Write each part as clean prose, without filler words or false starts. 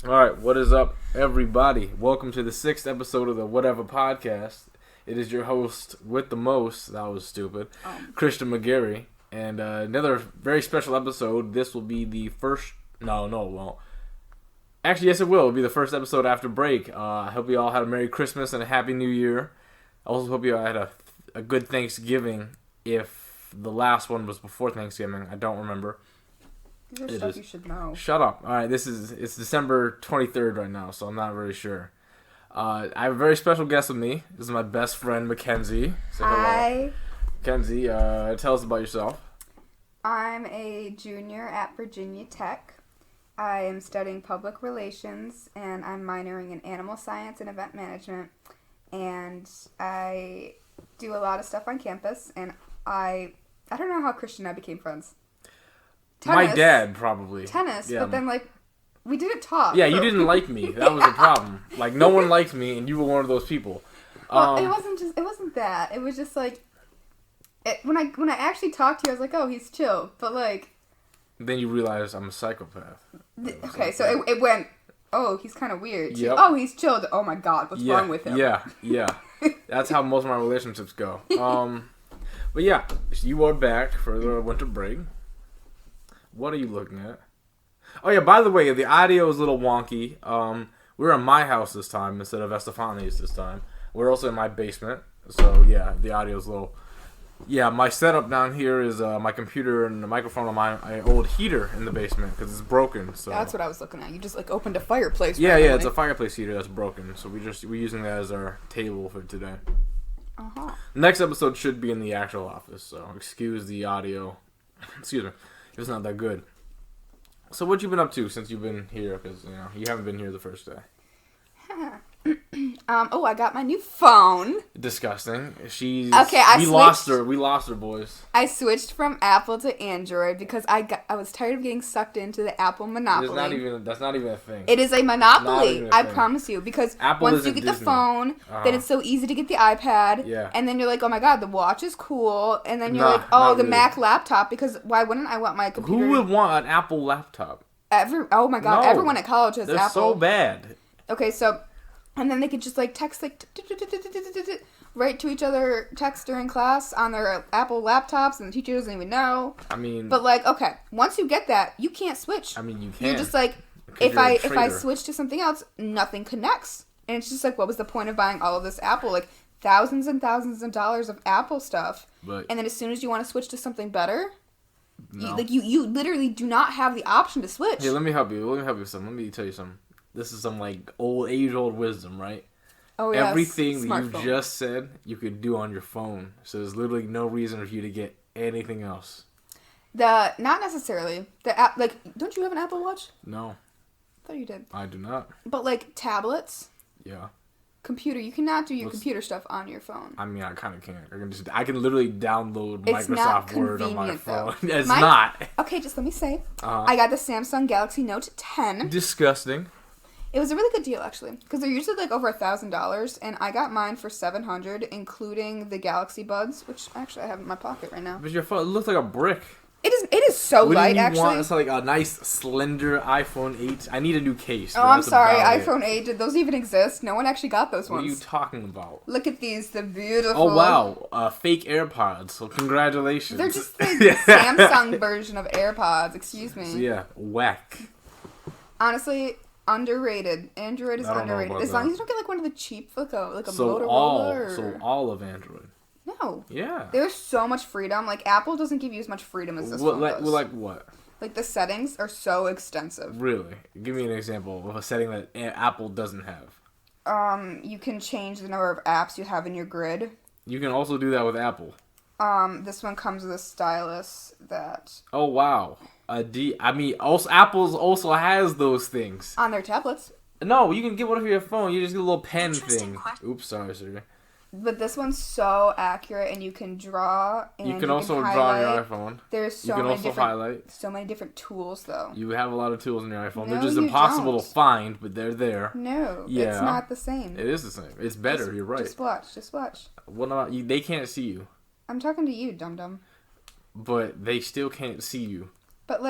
Alright, what is up, everybody? Welcome to the 6th episode of the Whateva podcast. It is your host with the most, that was stupid, Christian McGarry. And another very special episode. This will be the first... No, it won't. Actually, yes, it will. It'll be the first episode after break. I hope you all had a Merry Christmas and a Happy New Year. I also hope you all had a good Thanksgiving, if the last one was before Thanksgiving. I don't remember. These are stuff you should know. Shut up. Alright, it's December 23rd right now, so I'm not really sure. I have a very special guest with me. This is my best friend, Mackenzie. Say hello. Hi. Mackenzie, tell us about yourself. I'm a junior at Virginia Tech. I am studying public relations, and I'm minoring in animal science and event management. And I do a lot of stuff on campus, and I don't know how Christian and I became friends. Tennis, my dad, probably. Tennis, yeah. But then, we didn't talk. Yeah, you didn't like me. That was the problem. No one liked me, and you were one of those people. Well, it wasn't that. It was just, when I actually talked to you, I was like, oh, he's chill. But, then you realize I'm a psychopath. Okay, so it went, oh, he's kind of weird. Yep. Oh, he's chilled. Oh, my God, what's wrong with him? Yeah. That's how most of my relationships go. But yeah, you are back for the winter break. What are you looking at? Oh yeah, by the way, the audio is a little wonky. We're in my house this time instead of Estefane's this time. We're also in my basement, so yeah, the audio is a little... Yeah, my setup down here is my computer and the microphone on my old heater in the basement because it's broken. So that's what I was looking at. You just opened a fireplace. Yeah, it's a fireplace heater that's broken. So we're using that as our table for today. Next episode should be in the actual office, so excuse the audio. Excuse me. It's not that good. So what you been up to since you've been here? Because you haven't been here the first day. I got my new phone. Disgusting. We lost her, boys. I switched from Apple to Android because I was tired of getting sucked into the Apple monopoly. That's not even a thing. It is a monopoly. I promise you, because Apple once you get Disney. The phone, then it's so easy to get the iPad. Yeah. And then you're like, oh my God, the watch is cool. And then you're like, oh, the really. Mac laptop, because why wouldn't I want my computer? Who would want an Apple laptop? Oh my God, everyone at college has They're Apple. So bad. Okay, so. And then they could just text right to each other, text during class on their Apple laptops, and the teacher doesn't even know. I mean, but okay, once you get that, you can't switch. I mean, you can. You're just if I switch to something else, nothing connects, and it's just what was the point of buying all of this Apple? Thousands and thousands of dollars of Apple stuff, and then as soon as you want to switch to something better, no. you literally do not have the option to switch. Hey, let me help you. Let me tell you something. This is some age-old wisdom, right? Oh, yeah. Everything that you just said, you could do on your phone. So there's literally no reason for you to get anything else. Not necessarily. The app, don't you have an Apple Watch? No. I thought you did. I do not. But tablets? Yeah. Computer, you cannot do your computer stuff on your phone. I mean, I kind of can't. I can literally download Microsoft Word on my phone. It's not. not. Okay, just let me say. I got the Samsung Galaxy Note 10. Disgusting. It was a really good deal, actually, because they're usually over $1,000, and I got mine for $700, including the Galaxy Buds, which actually I have in my pocket right now. But your phone looks like a brick. It is so light, actually. It's a nice, slender iPhone 8. I need a new case. Oh, I'm sorry, iPhone 8. Did those even exist? No one actually got those ones. What are you talking about? Look at these. They're beautiful. Oh, wow. Fake AirPods. So congratulations. They're just the Samsung version of AirPods. Excuse me. So, yeah, whack. Honestly... Underrated. Android is underrated. As long as you don't get one of the cheap, a Motorola. So all of Android. No. Yeah. There's so much freedom. Apple doesn't give you as much freedom as this one does. What? The settings are so extensive. Really? Give me an example of a setting that Apple doesn't have. You can change the number of apps you have in your grid. You can also do that with Apple. This one comes with a stylus that... Oh, wow. Apple's also has those things. On their tablets. No, you can get one for your phone. You just get a little pen thing. Oops, sorry, sir. But this one's so accurate, and you can draw. And you can also draw on your iPhone. There's so many different tools, though. You have a lot of tools on your iPhone. No, they're just impossible to find, but they're there. No, it's not the same. It is the same. It's better. You're right. Just watch. What about you? They can't see you. I'm talking to you, dum-dum. But they still can't see you. But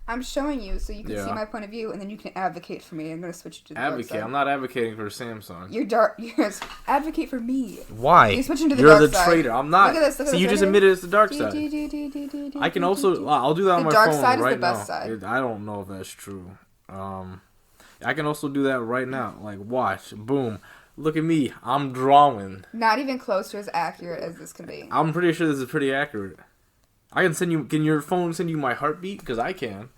I'm showing you so you can Yeah. see my point of view, and then you can advocate for me. I'm gonna switch you to the dark Advocate. side. I'm not advocating for Samsung. You're advocate for me. Why? You're switching to the You're dark the side. traitor. I'm not. Look at this. Look at See, this you right just here. admitted it's the dark side. I can also. I'll do that on my phone right now. The dark side is the best side. I don't know if that's true. I can also do that right now. Like, watch. Boom. Look at me. I'm drawing. Not even close to as accurate as this can be. I'm pretty sure this is pretty accurate. I can send you. Can your phone send you my heartbeat? Because I can.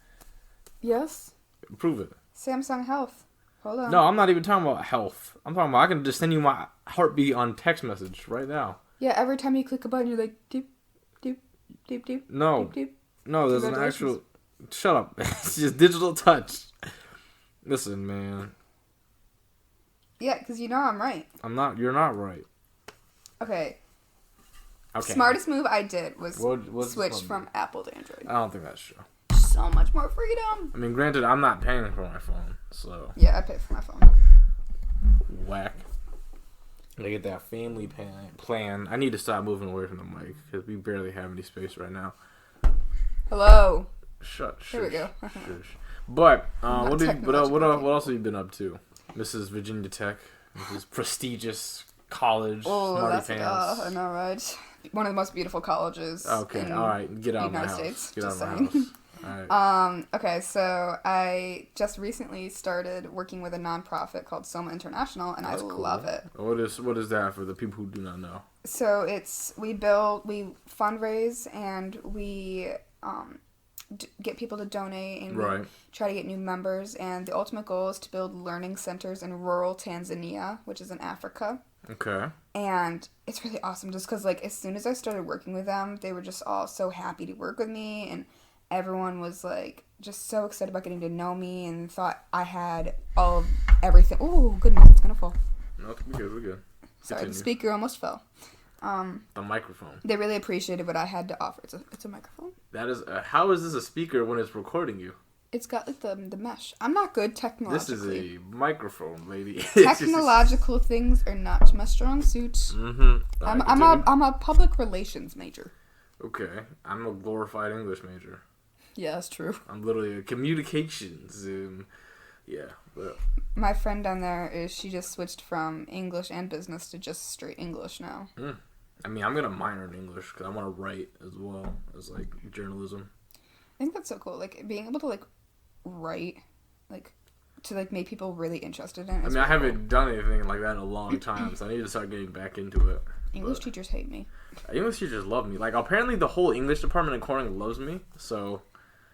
Yes. Prove it. Samsung Health. Hold on. No, I'm not even talking about health. I'm talking about I can just send you my heartbeat on text message right now. Yeah, every time you click a button, you're like, doop, doop, doop, doop. No. Doop, doop. No, there's an actual... Shut up. It's just digital touch. Listen, man. Yeah, because you know I'm right. I'm not... You're not right. Okay. Okay. Smartest move I did was what's switch from Apple to Android. I don't think that's true. So much more freedom. I mean, granted, I'm not paying for my phone, so... Yeah, I pay for my phone. Whack. I get that family plan. I need to stop moving away from the mic, because we barely have any space right now. Hello. Shut. Here we go. Shush. But what technological. else have you been up to, Mrs. Virginia Tech, Mrs. prestigious college, Oh, smarty that's pants? I know, right? One of the most beautiful colleges. Okay, in all right, get out of my United house. States, Get out of just my saying. house. All right. Okay, so I just recently started working with a nonprofit called Soma International, and That's I cool. love it. What is that for the people who do not know? So we fundraise, and we get people to donate, and Right. we try to get new members. And the ultimate goal is to build learning centers in rural Tanzania, which is in Africa. Okay. And it's really awesome just because, like, as soon as I started working with them, they were just all so happy to work with me. And everyone was, like, just so excited about getting to know me and thought I had all of everything. Ooh, goodness, it's going to fall. No, we're good. We're good. Sorry, Continue. the speaker almost fell. The microphone. They really appreciated what I had to offer. It's a microphone. That is. How is this a speaker when it's recording you? It's got, like, the mesh. I'm not good technologically. This is a microphone, lady. Technological things are not my strong suit. Mm-hmm. I'm a public relations major. Okay, I'm a glorified English major. Yeah, that's true. I'm literally a communications. Yeah. But My friend down there she just switched from English and business to just straight English now. I mean, I'm gonna minor in English because I want to write as well as like journalism. I think that's so cool. Like being able to like write, like to like make people really interested in it. I mean, I haven't done anything like that in a long time, so I need to start getting back into it. English teachers hate me. English teachers love me. Like apparently the whole English department in Corning loves me. So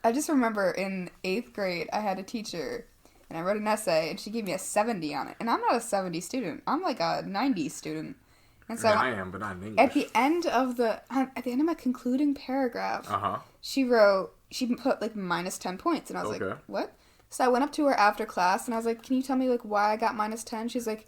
I just remember in 8th grade I had a teacher. And I wrote an essay, and she gave me a 70 on it. And I'm not a 70 student. I'm like a 90 student. And so I am, but not in English. At the end of my concluding paragraph, she put like minus 10 points, and I was like, what? So I went up to her after class, and I was like, can you tell me like why I got minus 10? She's like,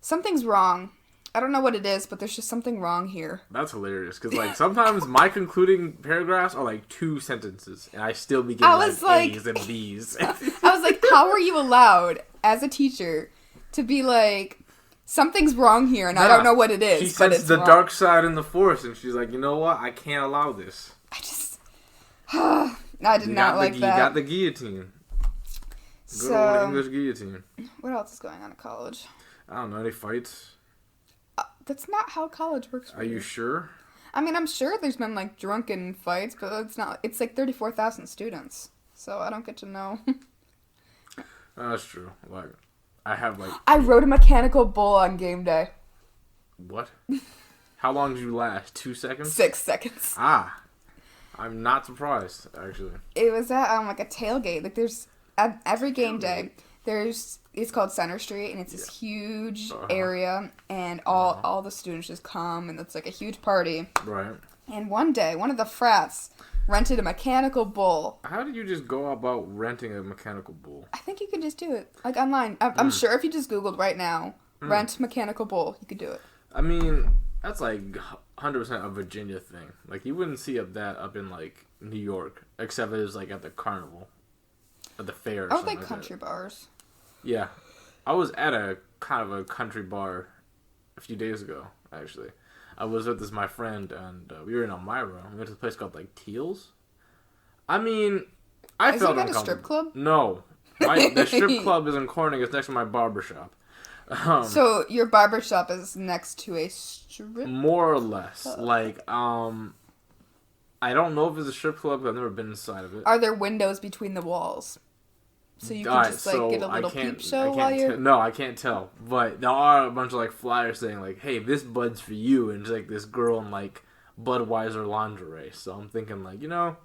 something's wrong. I don't know what it is, but there's just something wrong here. That's hilarious, because like sometimes my concluding paragraphs are like 2 sentences, and I still be getting like A's and B's. I was like, how are you allowed as a teacher to be like, something's wrong here, and I don't know what it is. She but senses it's the wrong. dark side in the force, and she's like, you know what? I can't allow this. I did not like that. You got the guillotine. Good old English guillotine. What else is going on at college? I don't know, any fights? That's not how college works. Are you sure? I mean, I'm sure there's been like drunken fights, but it's not. It's like 34,000 students, so I don't get to know. That's true. Like, I have like. I rode a mechanical bull on game day. What? How long did you last? 2 seconds? 6 seconds. I'm not surprised, actually. It was at like a tailgate. Like there's at every game day. It's called Center Street, and it's this huge area, and all the students just come, and it's like a huge party. Right. And one day, one of the frats rented a mechanical bull. How did you just go about renting a mechanical bull? I think you could just do it, like online. I'm sure if you just Googled right now, rent mechanical bull, you could do it. I mean, that's like 100% a Virginia thing. Like, you wouldn't see that up in like New York, except it was like at the carnival. At the fair or I would something like country bars. Yeah. I was at a kind of a country bar a few days ago, actually. I was with my friend, and we were in Elmira. We went to a place called, like, Teal's. I mean, I felt uncomfortable. Is it a strip club? No. The strip club is in Corning. It's next to my barbershop. So your barbershop is next to a strip? More or less. Like, I don't know if it's a strip club, but I've never been inside of it. Are there windows between the walls? So you can just, like, get a little peep show while you're... No, I can't tell. But there are a bunch of, like, flyers saying, like, hey, this bud's for you. And it's, like, this girl in, like, Budweiser lingerie. So I'm thinking, like, you know...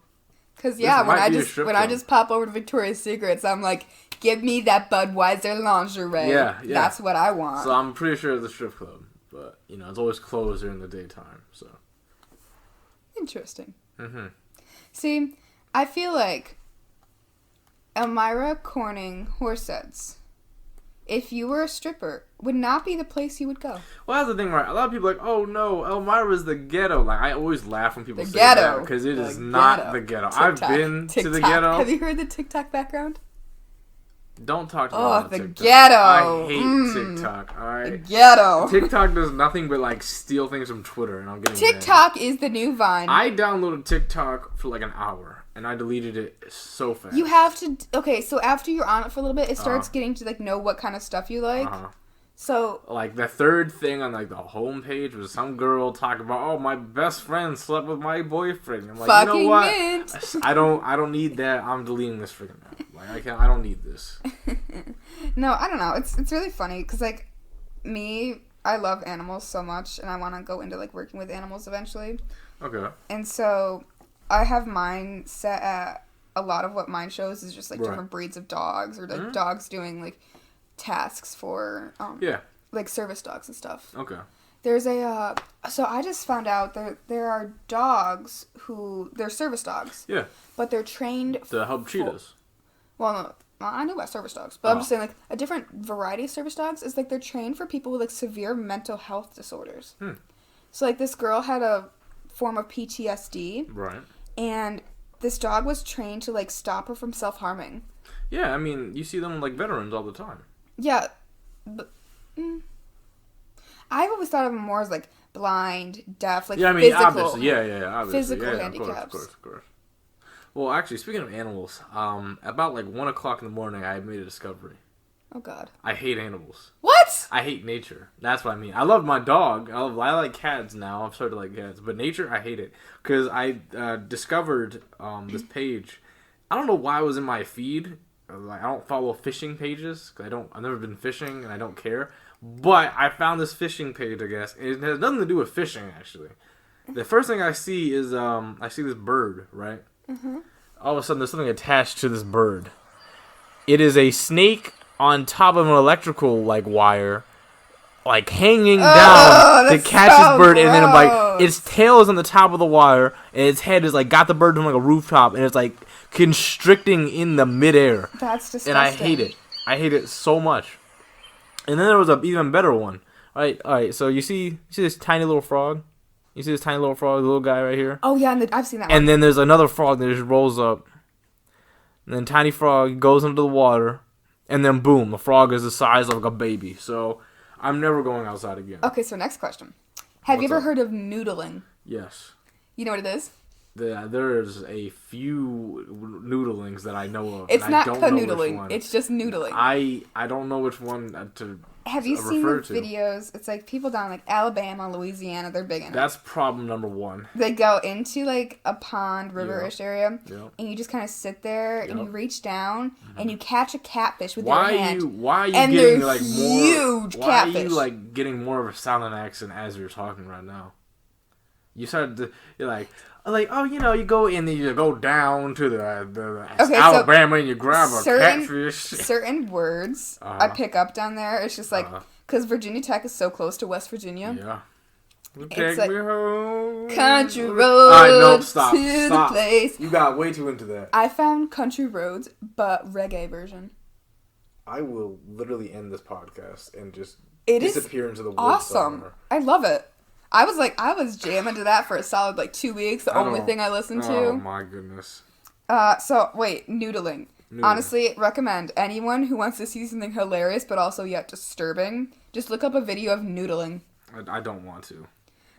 Because, yeah, when I just pop over to Victoria's Secrets, I'm like, give me that Budweiser lingerie. Yeah. That's what I want. So I'm pretty sure it's a strip club. But, you know, it's always closed during the daytime, so... Interesting. Mm-hmm. See, I feel like... Elmira Corning Horseheads, if you were a stripper, would not be the place you would go. Well, that's the thing, right? A lot of people are like, oh no, Elmira's the ghetto. Like, I always laugh when people say that because it is not the ghetto. I've been to the ghetto. Have you heard the TikTok background? Don't talk to me about the TikTok. Ghetto. I hate TikTok, alright? The ghetto. TikTok does nothing but, like, steal things from Twitter, and I'm getting TikTok is the new Vine. I downloaded TikTok for, like, an hour, and I deleted it so fast. You have to... Okay, so after you're on it for a little bit, it starts getting to, like, know what kind of stuff you like. So... Like, the third thing on, like, the homepage was some girl talking about, oh, my best friend slept with my boyfriend. I'm like, you know what? Mint. I don't need that. I'm deleting this freaking app. Like, I don't need this. No, I don't know. It's really funny, because, like, me, I love animals so much, and I want to go into, like, working with animals eventually. Okay. And so, I have mine set at... A lot of what mine shows is just, like, different breeds of dogs, or, like, dogs doing, like... tasks for like service dogs and stuff. Okay. There's a so I just found out there are dogs who they're service dogs. Yeah. But they're trained to help cheetahs. Well, no, I knew about service dogs, but I'm just saying like a different variety of service dogs is like they're trained for people with like severe mental health disorders. So like this girl had a form of PTSD. Right. And this dog was trained to like stop her from self-harming. Yeah, I mean, you see them like veterans all the time. Yeah, but I've always thought of them more as like blind, deaf, like physical. Obviously, obviously, physical handicaps. Of course. Well, actually, speaking of animals, about like 1 o'clock in the morning, I made a discovery. Oh God. I hate animals. What? I hate nature. That's what I mean. I love my dog. I like cats now. I've started to like cats, but nature, I hate it because I discovered this page. I don't know why it was in my feed. Like, I don't follow fishing pages because I've never been fishing and I don't care. But I found this fishing page, I guess. It has nothing to do with fishing, actually. The first thing I see is I see this bird, right? Mm-hmm. All of a sudden, there's something attached to this bird. It is a snake on top of an electrical like wire, like hanging down to catch this bird, and then like its tail is on the top of the wire, and its head is like got the bird on like a rooftop, and it's like constricting in the midair. That's disgusting. And I hate it. I hate it so much. And then there was a even better one. All right. So you see this tiny little frog? You see this tiny little frog, the little guy right here? Oh yeah, I've seen that one. And then there's another frog that just rolls up. And then tiny frog goes into the water, and then boom, the frog is the size of like a baby. So I'm never going outside again. Okay, so next question. Have you ever heard of noodling? Yes. You know what it is? There's a few noodlings that I know of. It's not canoodling. It's just noodling. I don't know which one to Have you seen the videos? It's like people down like Alabama, Louisiana, they're big in it. That's problem number one. They go into like a pond, river-ish area, and you just kind of sit there and you reach down and you catch a catfish with your hand. Why are you getting like huge more? Why catfish. are you like getting more of a Southern accent as you're talking right now? You started to, you're like, oh, you know, you go in and you go down to the Alabama and you grab a catfish. Certain words I pick up down there. It's just like, because Virginia Tech is so close to West Virginia. Yeah. Take me home. Country roads. All right, no, stop. The place. You got way too into that. I found country roads, but reggae version. I will literally end this podcast and just disappear into the woods. Awesome. Somewhere. I love it. I was jamming to that for a solid, 2 weeks. The only thing I listened to. Oh, my goodness. So, wait. Noodling. Honestly, recommend. Anyone who wants to see something hilarious, but also yet disturbing, just look up a video of noodling. I don't want to.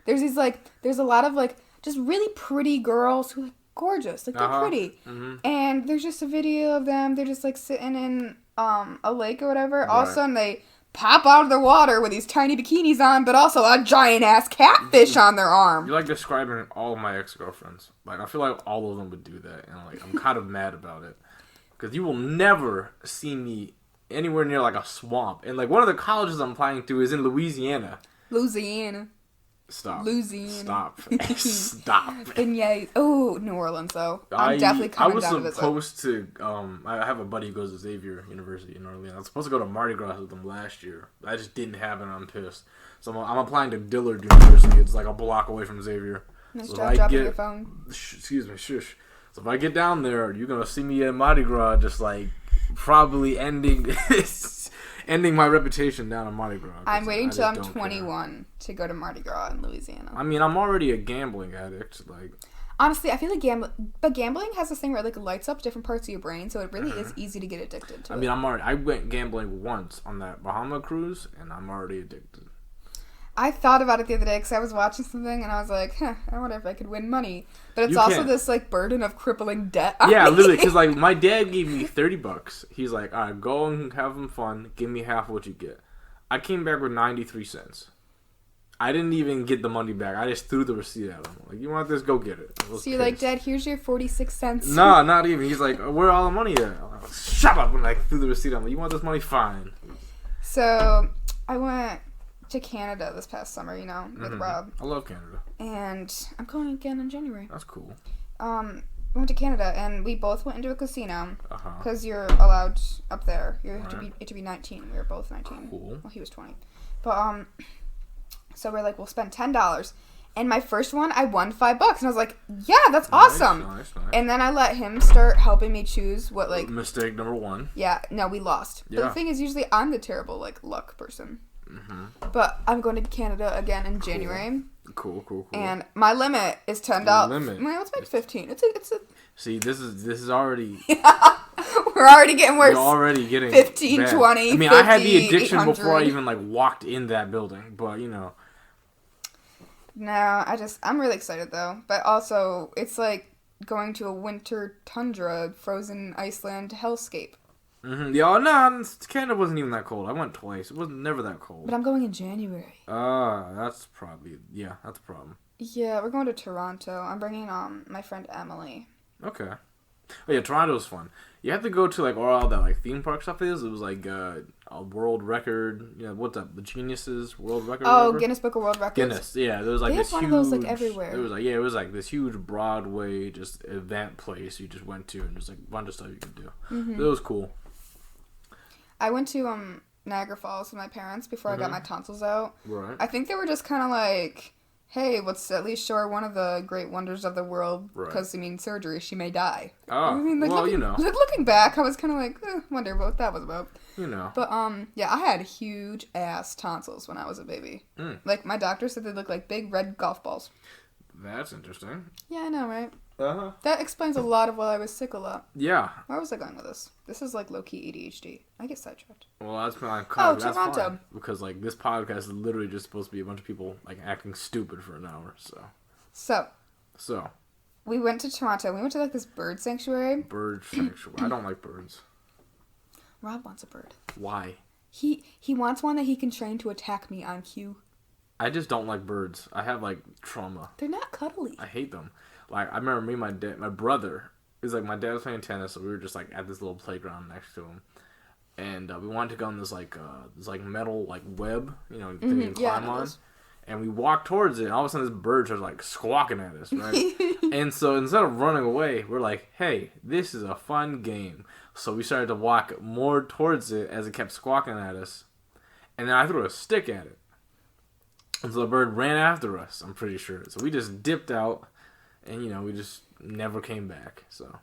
There's a lot of, just really pretty girls who gorgeous. Like, they're pretty. Mm-hmm. And there's just a video of them. They're just, like, sitting in a lake or whatever. Right. All of a sudden, they pop out of the water with these tiny bikinis on, but also a giant-ass catfish on their arm. You're, like, describing all of my ex-girlfriends. Like, I feel like all of them would do that. And, like, I'm kind of mad about it. Because you will never see me anywhere near, like, a swamp. And, like, one of the colleges I'm applying to is in Louisiana. Stop. Stop. And yeah, New Orleans, though. I'm definitely coming down to visit. I was supposed to, I have a buddy who goes to Xavier University in Orleans. I was supposed to go to Mardi Gras with them last year. I just didn't have it, and I'm pissed. So I'm applying to Dillard University. It's like a block away from Xavier. Nice job dropping your phone. Excuse me, shush. So if I get down there, you're going to see me at Mardi Gras just, like, probably ending my reputation down in Mardi Gras. I'm waiting till I'm 21 to go to Mardi Gras in Louisiana. I mean, I'm already a gambling addict. Like, honestly, I feel like gambling has this thing where it, like, lights up different parts of your brain, so it really is easy to get addicted to. I went gambling once on that Bahama cruise, and I'm already addicted. I thought about it the other day because I was watching something and I was like, I wonder if I could win money. But it's also this, like, burden of crippling debt on me. Literally, because, like, my dad gave me $30. He's like, all right, go and have some fun. Give me half of what you get. I came back with 93 cents. I didn't even get the money back. I just threw the receipt at him. Like, you want this? Go get it. So you're like, Dad, here's your 46 cents. No, not even. He's like, where all the money at? I'm like, shut up. And I threw the receipt at him. Like, you want this money? Fine. So I went to Canada this past summer, with Rob. I love Canada. And I'm going again in January. That's cool. We went to Canada, and we both went into a casino. Because you're allowed up there. You have to be 19. We were both 19. Cool. Well, he was 20. But, so we're like, we'll spend $10. And my first one, I won $5. And I was like, yeah, that's awesome. Nice. And then I let him start helping me choose what, like... Mistake number 1. Yeah, no, we lost. Yeah. But the thing is, usually I'm the terrible, like, luck person. Mm-hmm. But I'm going to Canada again in January. Cool. And my limit is $10. Well, let's make 15. It's a. See, this is already. We're already getting worse. We're already getting 15, bad. 20. I mean, 50, I had the addiction 800. before I even walked in that building, but No, I'm really excited though. But also, it's like going to a winter tundra, frozen Iceland hellscape. Mm-hmm. Yeah, no, Canada wasn't even that cold. I went twice. It was never that cold. But I'm going in January. That's a problem. Yeah, we're going to Toronto. I'm bringing my friend Emily. Okay. Oh yeah, Toronto's fun. You have to go to where all that theme park stuff is. It was a world record. What's that? The Geniuses World Record. Oh, Guinness Book of World Records. Guinness, yeah. There was they this had huge. One of those everywhere. It was this huge Broadway just event place you just went to, and there's a bunch of stuff you could do. Mm-hmm. It was cool. I went to Niagara Falls with my parents before I got my tonsils out. Right. I think they were just kind of like, hey, let's at least show her one of the great wonders of the world. Because, surgery, she may die. Oh, looking back, I was kind of like, wonder what that was about. But, yeah, I had huge ass tonsils when I was a baby. Mm. My doctor said they looked like big red golf balls. That's interesting. Yeah, I know, right? Uh-huh. That explains a lot of why I was sick a lot. Yeah. Where was I going with this? This is low-key ADHD. I get sidetracked. Well, that's fine. Toronto. That's fine, because this podcast is literally just supposed to be a bunch of people acting stupid for an hour. So. We went to Toronto. We went to this bird sanctuary. Bird sanctuary. I don't like birds. Rob wants a bird. Why? He wants one that he can train to attack me on cue. I just don't like birds. I have trauma. They're not cuddly. I hate them. I remember me and my brother, it was my dad was playing tennis, so we were just at this little playground next to him. And we wanted to go on this metal web, thing you can climb on. And we walked towards it, and all of a sudden this bird started squawking at us, right? And so instead of running away, we're like, hey, this is a fun game. So we started to walk more towards it as it kept squawking at us. And then I threw a stick at it. And so the bird ran after us, I'm pretty sure. So we just dipped out. And, we just never came back, so.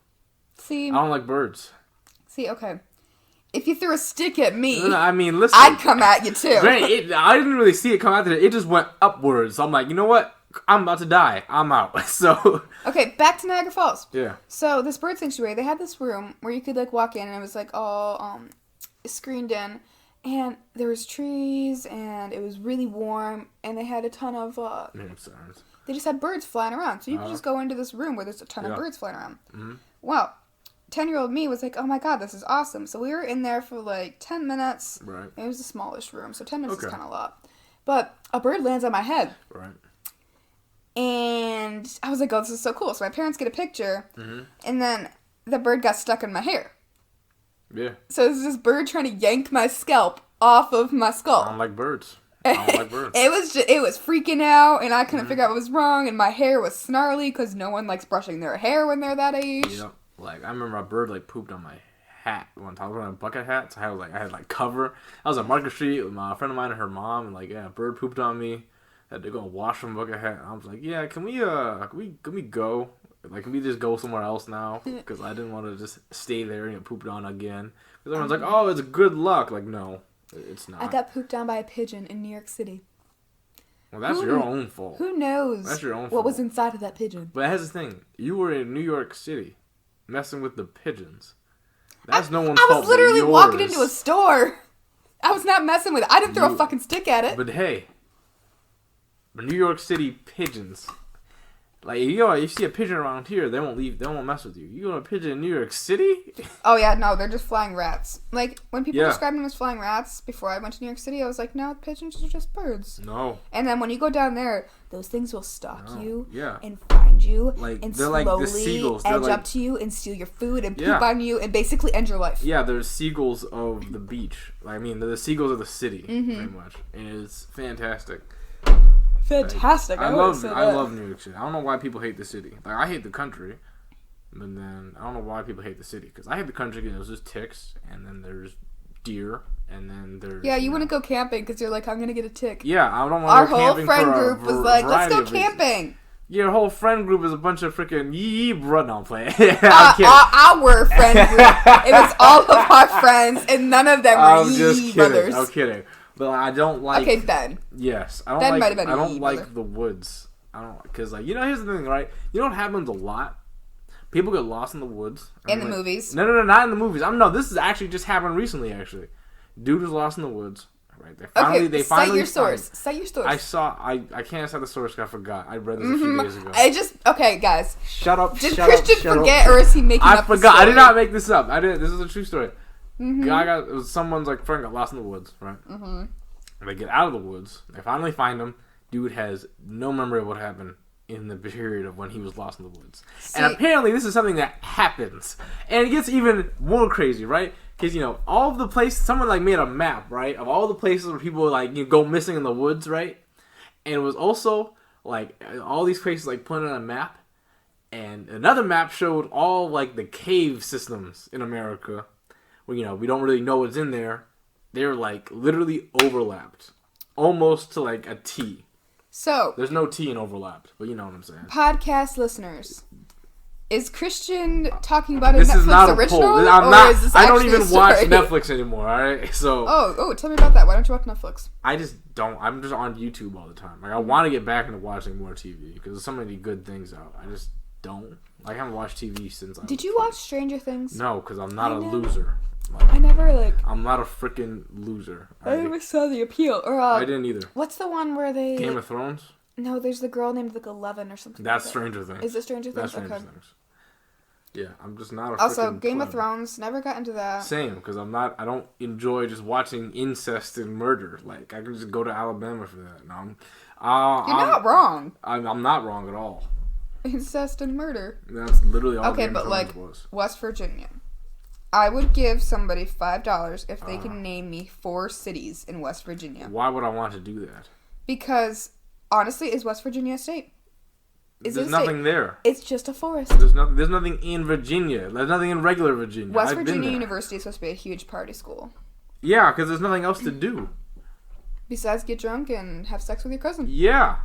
See. I don't like birds. See, okay. If you threw a stick at me, listen. I'd come at you, too. Granted, I didn't really see it come out there. It just went upwards. So I'm like, you know what? I'm about to die. I'm out. So. Okay, back to Niagara Falls. Yeah. So, this bird sanctuary, they had this room where you could, walk in, and it was, all screened in. And there was trees, and it was really warm, and they had a ton of, they just had birds flying around. So you could just go into this room where there's a ton of birds flying around. Mm-hmm. Well, 10-year-old me was like, oh my god, this is awesome. So we were in there for like 10 minutes. Right. It was the smallest room, so 10 minutes is kind of a lot. But a bird lands on my head. Right. And I was like, oh, this is so cool. So my parents get a picture, Mm-hmm. and then the bird got stuck in my hair. Yeah. So there's this bird trying to yank my scalp off of my skull. I don't like birds. I don't like birds. It was freaking out, and I couldn't figure out what was wrong, and my hair was snarly because no one likes brushing their hair when they're that age. Yeah. Like, I remember a bird, like, pooped on my hat one time. I was wearing a bucket hat, so I had like, cover. I was at Market Street with my friend of mine and her mom, and, like, yeah, a bird pooped on me. I had to go and wash from bucket hat. And I was like, yeah, can we go? Like, can we just go somewhere else now? Because I didn't want to just stay there and get pooped on again. Because everyone's like, oh, it's good luck. Like, no, it's not. I got pooped on by a pigeon in New York City. Well, that's your own fault. Who knows That's your own fault. what was inside of that pigeon? But here's the thing. You were in New York City messing with the pigeons. That's no one's fault. I was literally walking into a store. I was not messing with it. I didn't throw a fucking stick at it. But hey, New York City pigeons. Like, you see a pigeon around here, they won't leave. They won't mess with you. You go to a pigeon in New York City? Oh yeah, no, they're just flying rats. Like, when people described them as flying rats before I went to New York City, I was like, no, pigeons are just birds. No. And then when you go down there, those things will stalk you Yeah. and find you Like, and they're slowly like the seagulls. They're edge like, up to you and steal your food and poop on you and basically end your life. yeah, they're seagulls of the beach. I mean, they're the seagulls of the city, pretty much. And it's fantastic. Fantastic. Like, I love New York City. I don't know why people hate the city. Like, I hate the country, but then I don't know why people hate the city. Because I hate the country because there's just ticks, and then there's deer, and then there's... Yeah, you wouldn't go camping because you're like, I'm going to get a tick. Yeah, I don't want to go camping. Our whole friend group was like, let's go camping. Your whole friend group is a bunch of freaking yee bro. No, I'm playing. Our friend group. It was all of our friends, and none of them were yee brothers. I'm kidding. But I don't like... Okay, Ben. Yes. I Ben might have been I don't like brother. the woods. I don't... Because, like, here's the thing, right? You know what happens a lot? People get lost in the woods. In the movies. No, not in the movies. No, this has actually just happened recently, actually. Dude was lost in the woods. Right. They finally cite your source. Cite your source. I can't cite the source because I forgot. I read this a few days ago. Okay, guys. Shut up. Did Christian forget, or is he making up I forgot. I did not make this up. This is a true story. Someone's like friend got lost in the woods, right? Mm-hmm. They get out of the woods. They finally find him. Dude has no memory of what happened in the period of when he was lost in the woods. And apparently this is something that happens. And it gets even more crazy, right? Because, all of the places, someone like made a map, right? Of all the places where people like go missing in the woods, right? And it was also like all these places like put on a map. And another map showed all like the cave systems in America. Where, we don't really know what's in there. They're like literally overlapped. Almost to like a T. So there's no T in overlapped, but you know what I'm saying. Podcast listeners, is Christian talking about a this Netflix is not original? A poll. I don't even watch Netflix anymore. All right, so. Oh, tell me about that. Why don't you watch Netflix? I just don't. I'm just on YouTube all the time. Like I want to get back into watching more TV because there's so many good things out. I just don't. Like I haven't watched TV since. Did you watch Stranger Things? No, because I'm not a loser. I never I'm not a freaking loser. I never saw the appeal. Or I didn't either. What's the one where they... Game of Thrones? No, there's the girl named like 11 or something. That's Stranger Things. Is it Stranger Things? That's Stranger Things. Yeah, I'm just not a Also, Game of Thrones, never got into that. Same, because I don't enjoy just watching incest and murder. Like, I can just go to Alabama for that. No, You're not wrong. I'm not wrong at all. Incest and murder. That's literally all Game of Thrones was. West Virginia. I would give somebody $5 if they can name me 4 cities in West Virginia. Why would I want to do that? Because, honestly, is West Virginia a state? There's nothing there. It's just a forest. There's nothing in Virginia. There's nothing in regular Virginia. West Virginia University is supposed to be a huge party school. Yeah, because there's nothing else to do. Besides get drunk and have sex with your cousin. Yeah.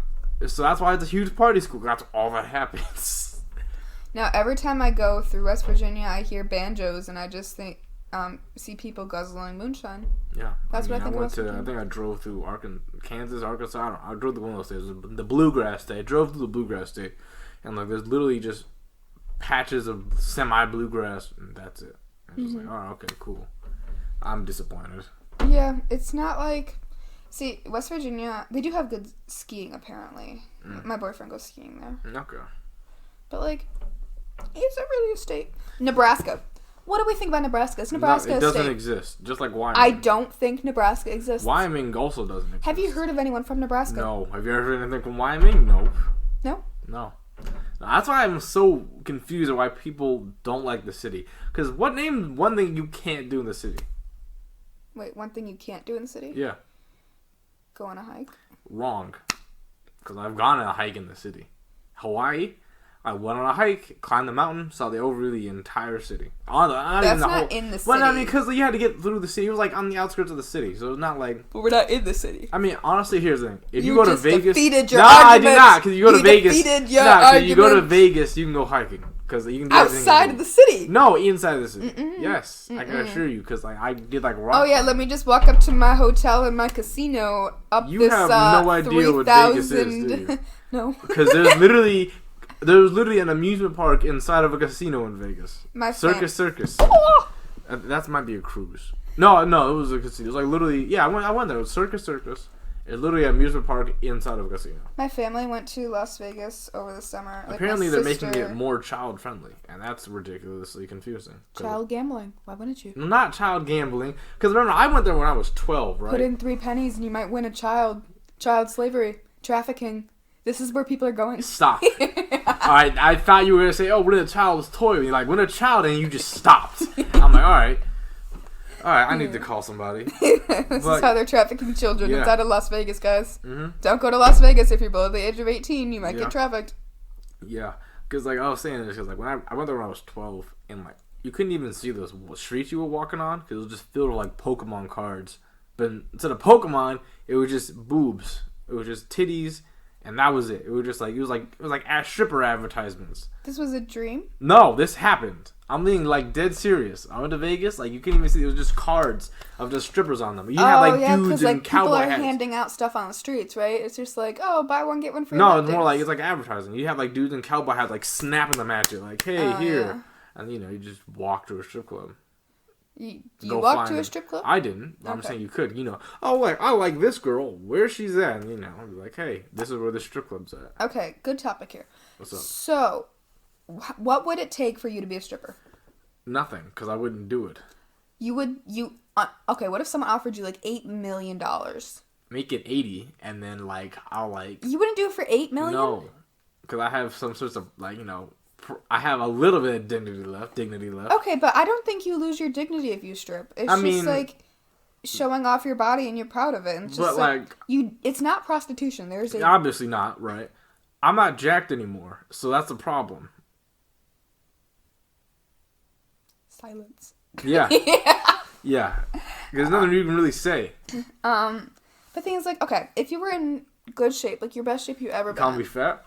So that's why it's a huge party school. That's all that happens. Now, every time I go through West Virginia, I hear banjos, and I just think, see people guzzling moonshine. Yeah. That's what I think of West Virginia. I think I drove through Kansas, Arkansas. I drove through one of those states. The Bluegrass State. I drove through the Bluegrass State. And, there's literally just patches of semi-bluegrass, and that's it. And it's like, oh, okay, cool. I'm disappointed. Yeah, it's not like... See, West Virginia, they do have good skiing, apparently. My boyfriend goes skiing there. Okay. But, like, is it really a state? Nebraska. What do we think about Nebraska? Is Nebraska a state? It doesn't exist, just like Wyoming. I don't think Nebraska exists. Wyoming also doesn't exist. Have you heard of anyone from Nebraska? No. Have you ever heard anything from Wyoming? Nope. No? No. That's why I'm so confused at why people don't like the city. Because name one thing you can't do in the city? Wait, one thing you can't do in the city? Yeah. Go on a hike? Wrong. Because I've gone on a hike in the city. Hawaii, I went on a hike, climbed the mountain, saw over the entire city. That's not in the city. Well, I mean, because you had to get through the city. It was like on the outskirts of the city, so it's not like. But we're not in the city. I mean, honestly, here's the thing: if you go to Vegas, defeated your argument. argument. I did not, because you go to Vegas. Defeated your argument. You go to Vegas, you can go hiking because you can do outside of the city. No, inside of the city. Mm-mm. Yes, Mm-mm. I can assure you, because like I did like rock. Oh yeah, let me just walk up to my hotel and my casino up you this. You have no idea what Vegas is, do you? No. Because there's literally an amusement park inside of a casino in Vegas. Circus. Oh! That might be a cruise. No, it was a casino. It was like literally, yeah, I went there. It was Circus. It's literally an amusement park inside of a casino. My family went to Las Vegas over the summer. Apparently they're making it more child friendly, and that's ridiculously confusing. Child gambling. Why wouldn't you? Not child gambling. Because remember, I went there when I was 12, right? Put in 3 pennies and you might win a child. Child slavery. Trafficking. This is where people are going. Stop. Alright, I thought you were going to say, oh, win a child's toy. And you're like, win a child, and you just stopped. I'm like, alright, I need to call somebody. This is how they're trafficking children inside of Las Vegas, guys. Mm-hmm. Don't go to Las Vegas if you're below the age of 18. You might get trafficked. Yeah, because like I was saying this, because like when I went there when I was 12, and like you couldn't even see those streets you were walking on because it was just filled with like Pokemon cards. But instead of Pokemon, it was just boobs. It was just titties. And that was it. It was like stripper advertisements. This was a dream? No, this happened. I'm being like dead serious. I went to Vegas, like you couldn't even see. It was just cards of just strippers on them. You had like dudes and cowboy hats. People are handing out stuff on the streets, right? It's just like, oh, buy one get one free. No, it's more like it's like advertising. You have like dudes in cowboy hats like snapping them at you, like, hey, here, yeah. and you just walk to a strip club. You walk to a strip club? I didn't. Okay. I'm saying you could. Oh, like I like this girl. Where she's at? And, I'd be like, hey, this is where the strip club's at. Okay, good topic here. What's up? So, what would it take for you to be a stripper? Nothing, because I wouldn't do it. Okay, what if someone offered you like $8 million? Make it 80, and then like I'll like. You wouldn't do it for $8 million? No, because I have some sorts of like I have a little bit of dignity left. Okay, but I don't think you lose your dignity if you strip. It's just like showing off your body and you're proud of it. And it's just like it's not prostitution. Obviously not, right? I'm not jacked anymore, so that's a problem. Silence. Yeah. Yeah. There's nothing you can really say. The thing is, like, okay, if you were in good shape, like your best shape you ever been. Call me fat.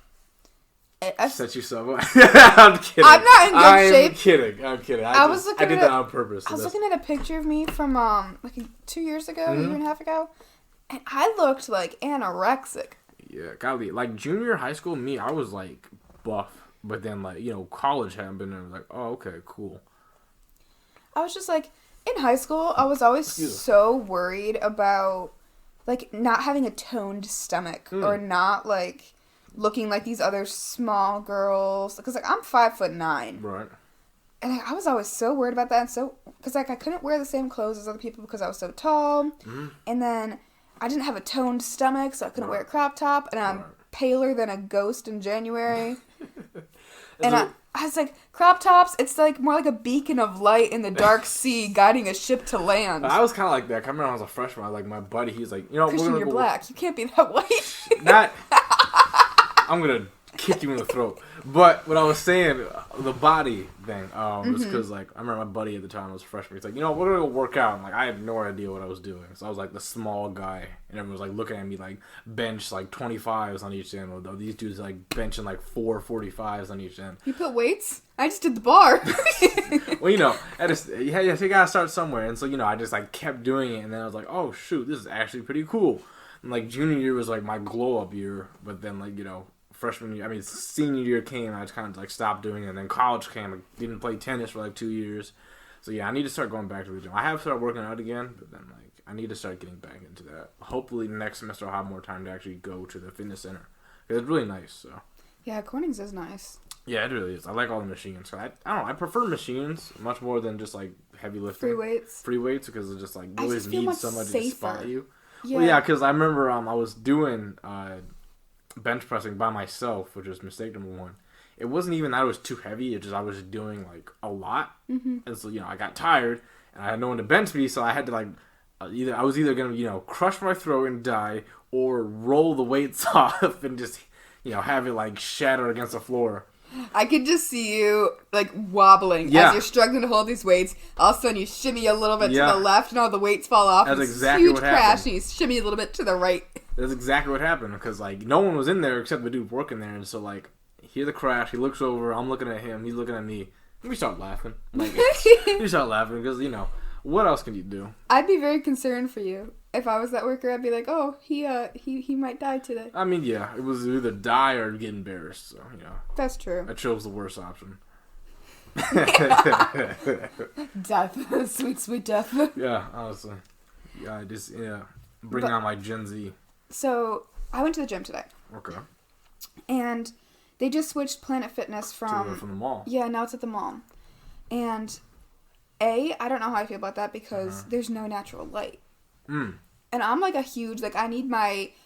Set yourself up. I'm kidding. I'm not in good shape. I'm kidding. I did that on purpose. I was looking at a picture of me from like 2 years ago, mm-hmm. a year and a half ago, and I looked like anorexic. Yeah, golly, like junior high school, me, I was like buff, but then like college hadn't been there. Like, oh, okay, cool. I was just like in high school. I was always so worried about like not having a toned stomach or not like looking like these other small girls, because like I'm 5'9", right? And like, I was always so worried about that, and so because like I couldn't wear the same clothes as other people because I was so tall, and then I didn't have a toned stomach, so I couldn't wear a crop top, and I'm paler than a ghost in January, and I was like, crop tops, it's like more like a beacon of light in the dark sea guiding a ship to land. I was kind of like that. I remember when I was a freshman, like my buddy, he's like, Christian, you're black. You can't be that white. I'm going to kick you in the throat. But what I was saying, the body thing, was because, like, I remember my buddy at the time was a freshman. He's like, we're going to go work out. And, like, I had no idea what I was doing. So I was, like, the small guy. And everyone was, like, looking at me, like, bench, like, 25s on each end. Though these dudes, like, benching, like, 4 45s on each end. You put weights? I just did the bar. Well, you got to start somewhere. And so, I just, like, kept doing it. And then I was like, oh, shoot, this is actually pretty cool. And, like, junior year was, like, my glow-up year. But then, like, freshman year, senior year came, I just kind of like stopped doing it, and then college came, I didn't play tennis for like 2 years, so yeah, I need to start going back to the gym. I have started working out again, but then like, I need to start getting back into that. Hopefully next semester I'll have more time to actually go to the fitness center. Because it's really nice, so. Yeah, Corning's is nice. Yeah, it really is. I like all the machines. I don't know. I prefer machines much more than just like heavy lifting. Free weights Because it's just like you always need somebody to spot you. Yeah. Well, yeah, because I remember I was doing bench pressing by myself, which was mistake number one. It wasn't even that it was too heavy. It just I was doing like a lot, and so I got tired and I had no one to bench me, so I had to like I was either gonna crush my throat and die or roll the weights off and just have it like shatter against the floor. I could just see you like wobbling as you're struggling to hold these weights. All of a sudden, you shimmy a little bit to the left, and all the weights fall off. That's exactly what happened. Huge crash, and you shimmy a little bit to the right. That's exactly what happened because like no one was in there except the dude working there, and so like hear the crash. He looks over. I'm looking at him. He's looking at me. We start laughing. Like we start laughing because what else can you do? I'd be very concerned for you. If I was that worker, I'd be like, oh, he might die today. I mean, yeah, it was either die or get embarrassed. So, That's true. I chose the worst option. Death. Sweet, sweet death. Yeah, honestly. Yeah, bring on my Gen Z. So, I went to the gym today. Okay. And they just switched Planet Fitness from the mall. Yeah, now it's at the mall. And, I don't know how I feel about that because there's no natural light. Mm. And I'm like a huge, I need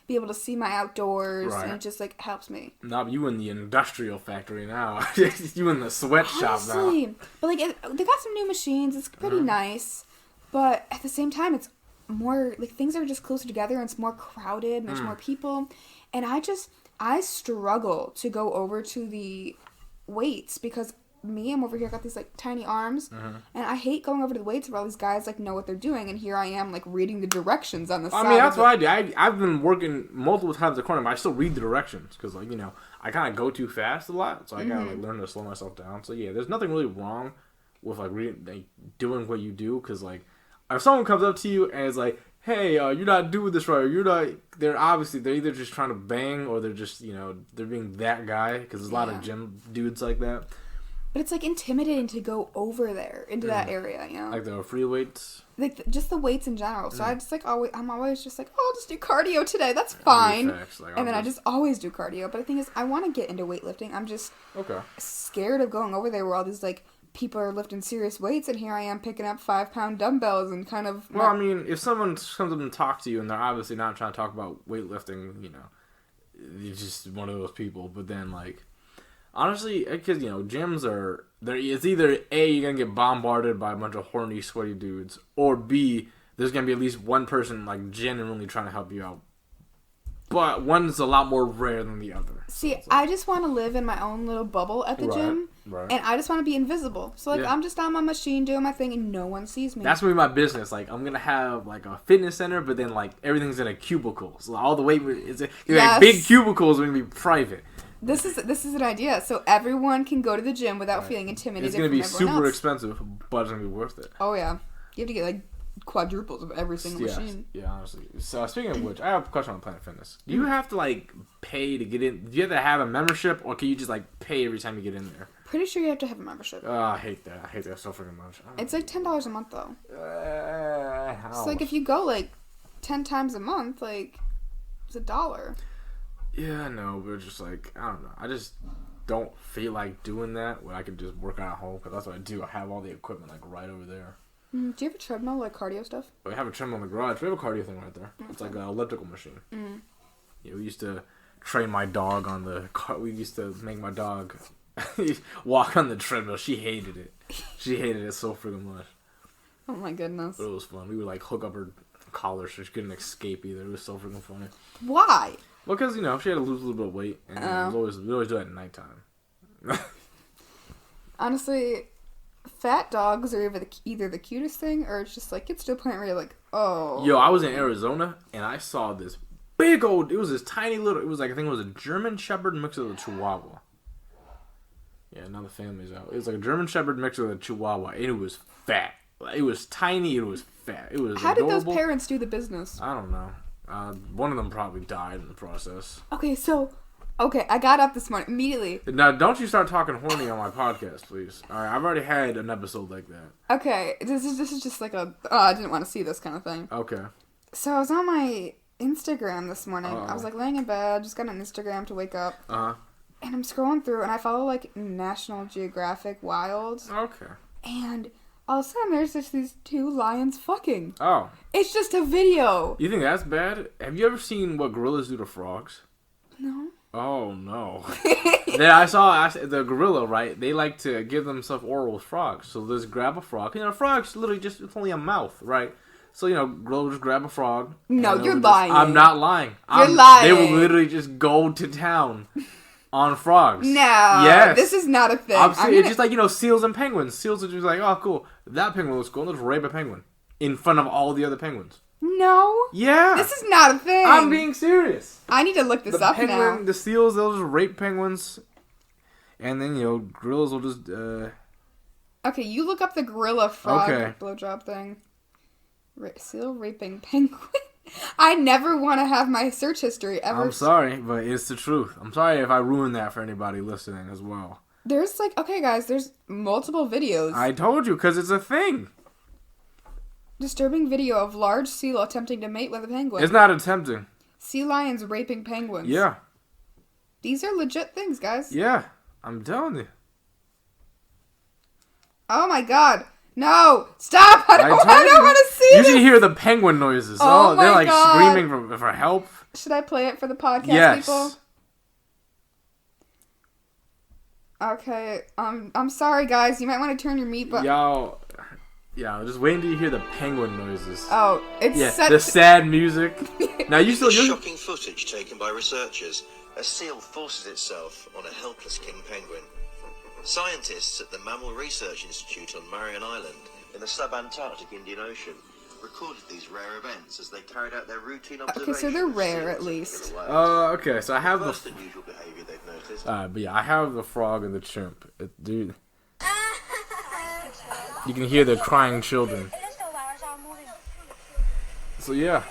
be able to see my outdoors, and it just, helps me. Now, you in the industrial factory now. You in the sweatshop now. Honestly, but, they got some new machines. It's pretty nice. But at the same time, it's more, things are just closer together, and it's more crowded, and there's more people. And I struggle to go over to the weights because I'm over here got these tiny arms, and I hate going over to the weights where all these guys know what they're doing, and here I am reading the directions on the side. I mean, that's what I do. I've been working multiple times at the corner, but I still read the directions because I kind of go too fast a lot, so I gotta learn to slow myself down. So yeah, there's nothing really wrong with reading, doing what you do because if someone comes up to you and is like, hey, you're not doing this right, or you're not, they're either just trying to bang or they're just they're being that guy because there's a lot of gym dudes like that. But it's intimidating to go over there into that area, Like the free weights? Just the weights in general. So I just I'm always just I'll just do cardio today. That's fine. And then I just always do cardio. But the thing is, I want to get into weightlifting. I'm just scared of going over there where all these people are lifting serious weights, and here I am picking up 5-pound dumbbells and kind of. Well, I mean, if someone comes up and talks to you, and they're obviously not trying to talk about weightlifting, you're just one of those people. But then honestly, because, gyms it's either A, you're going to get bombarded by a bunch of horny, sweaty dudes, or B, there's going to be at least one person, genuinely trying to help you out. But one's a lot more rare than the other. See, I just want to live in my own little bubble at the gym, and I just want to be invisible. So, I'm just on my machine doing my thing, and no one sees me. That's going to be my business. I'm going to have, a fitness center, but then, everything's in a cubicle. So, all the weight is big cubicles are going to be private. This is an idea. So everyone can go to the gym without feeling intimidated. It's going to be super expensive, but it's going to be worth it. Oh, yeah. You have to get, quadruples of every single machine. Yeah, honestly. So, speaking of which, I have a question on Planet Fitness. Do you have to, pay to get in? Do you have to have a membership, or can you just, pay every time you get in there? Pretty sure you have to have a membership. Oh, I hate that. I hate that so freaking much. It's $10 a month, though. So, if you go, 10 times a month, it's $1. Yeah, I know, but it's just I don't know. I just don't feel like doing that when I can just work out at home, because that's what I do. I have all the equipment right over there. Do you have a treadmill, cardio stuff? We have a treadmill in the garage. We have a cardio thing right there. It's an elliptical machine. Yeah, we used to train my dog on the car. We used to make my dog walk on the treadmill. She hated it. She hated it so freaking much. Oh my goodness. But it was fun. We would hook up her collar so she couldn't escape either. It was so freaking funny. Why? Well, because, she had to lose a little bit of weight, and we always do it at nighttime. Honestly, fat dogs are either the cutest thing, or it's just, it's to a point where you're oh. Yo, I was in Arizona, and I saw this big old, it was this tiny little, it was I think it was a German Shepherd mixed with a Chihuahua. Yeah, now the family's out. It was a German Shepherd mixed with a Chihuahua, and it was fat. It was tiny, it was fat. It was How adorable. did those parents do the business? I don't know. One of them probably died in the process. Okay, so Okay, I got up this morning immediately. Now, don't you start talking horny on my podcast, please. All right, I've already had an episode like that. Okay, this is just like a I didn't want to see this kind of thing. Okay. So I was on my Instagram this morning. Uh-oh. I was like laying in bed, just got on Instagram to wake up. Uh-huh. And I'm scrolling through, and I follow like National Geographic Wild. Okay. And all of a sudden, there's just these two lions fucking. Oh. It's just a video. You think that's bad? Have you ever seen what gorillas do to frogs? No. Oh, no. Then I saw the gorilla, right? They like to give themselves oral with frogs. So they'll just grab a frog. You know, frogs literally just, it's only a mouth, right? So, gorilla will just grab a frog. No, you're lying. I'm not lying. You're lying. They will literally just go to town on frogs. No. Yes. This is not a thing. It's just like, seals and penguins. Seals are just like, oh, cool. That penguin looks cool. Let's rape a penguin in front of all the other penguins. No. Yeah. This is not a thing. I'm being serious. I need to look this up now. The seals, they'll just rape penguins. And then, gorillas will just, Okay, you look up the gorilla frog Okay. blowjob thing. Seal raping penguin. I never want to have my search history ever. I'm sorry, but it's the truth. I'm sorry if I ruined that for anybody listening as well. There's okay guys, there's multiple videos. I told you, because it's a thing. Disturbing video of large seal attempting to mate with a penguin. It's not attempting. Sea lions raping penguins. Yeah. These are legit things, guys. Yeah. I'm telling you. Oh my god. No! Stop! I don't want to see You this! should hear the penguin noises. Oh they're my like God. screaming for help. Should I play it for the podcast, Yes. people? Okay, I'm sorry, guys. You might want to turn your meat button. Y'all, just wait until you hear the penguin noises. Oh, it's such... the sad music. Now you still... Shocking footage taken by researchers. A seal forces itself on a helpless king penguin. Scientists at the Mammal Research Institute on Marion Island in the sub-Antarctic Indian Ocean recorded these rare events as they carried out their routine observations. Okay, so they're rare at least. Okay, so I have the... First unusual behavior they've noticed. but yeah, I have the frog and the chimp. Dude. You can hear the crying children. So yeah,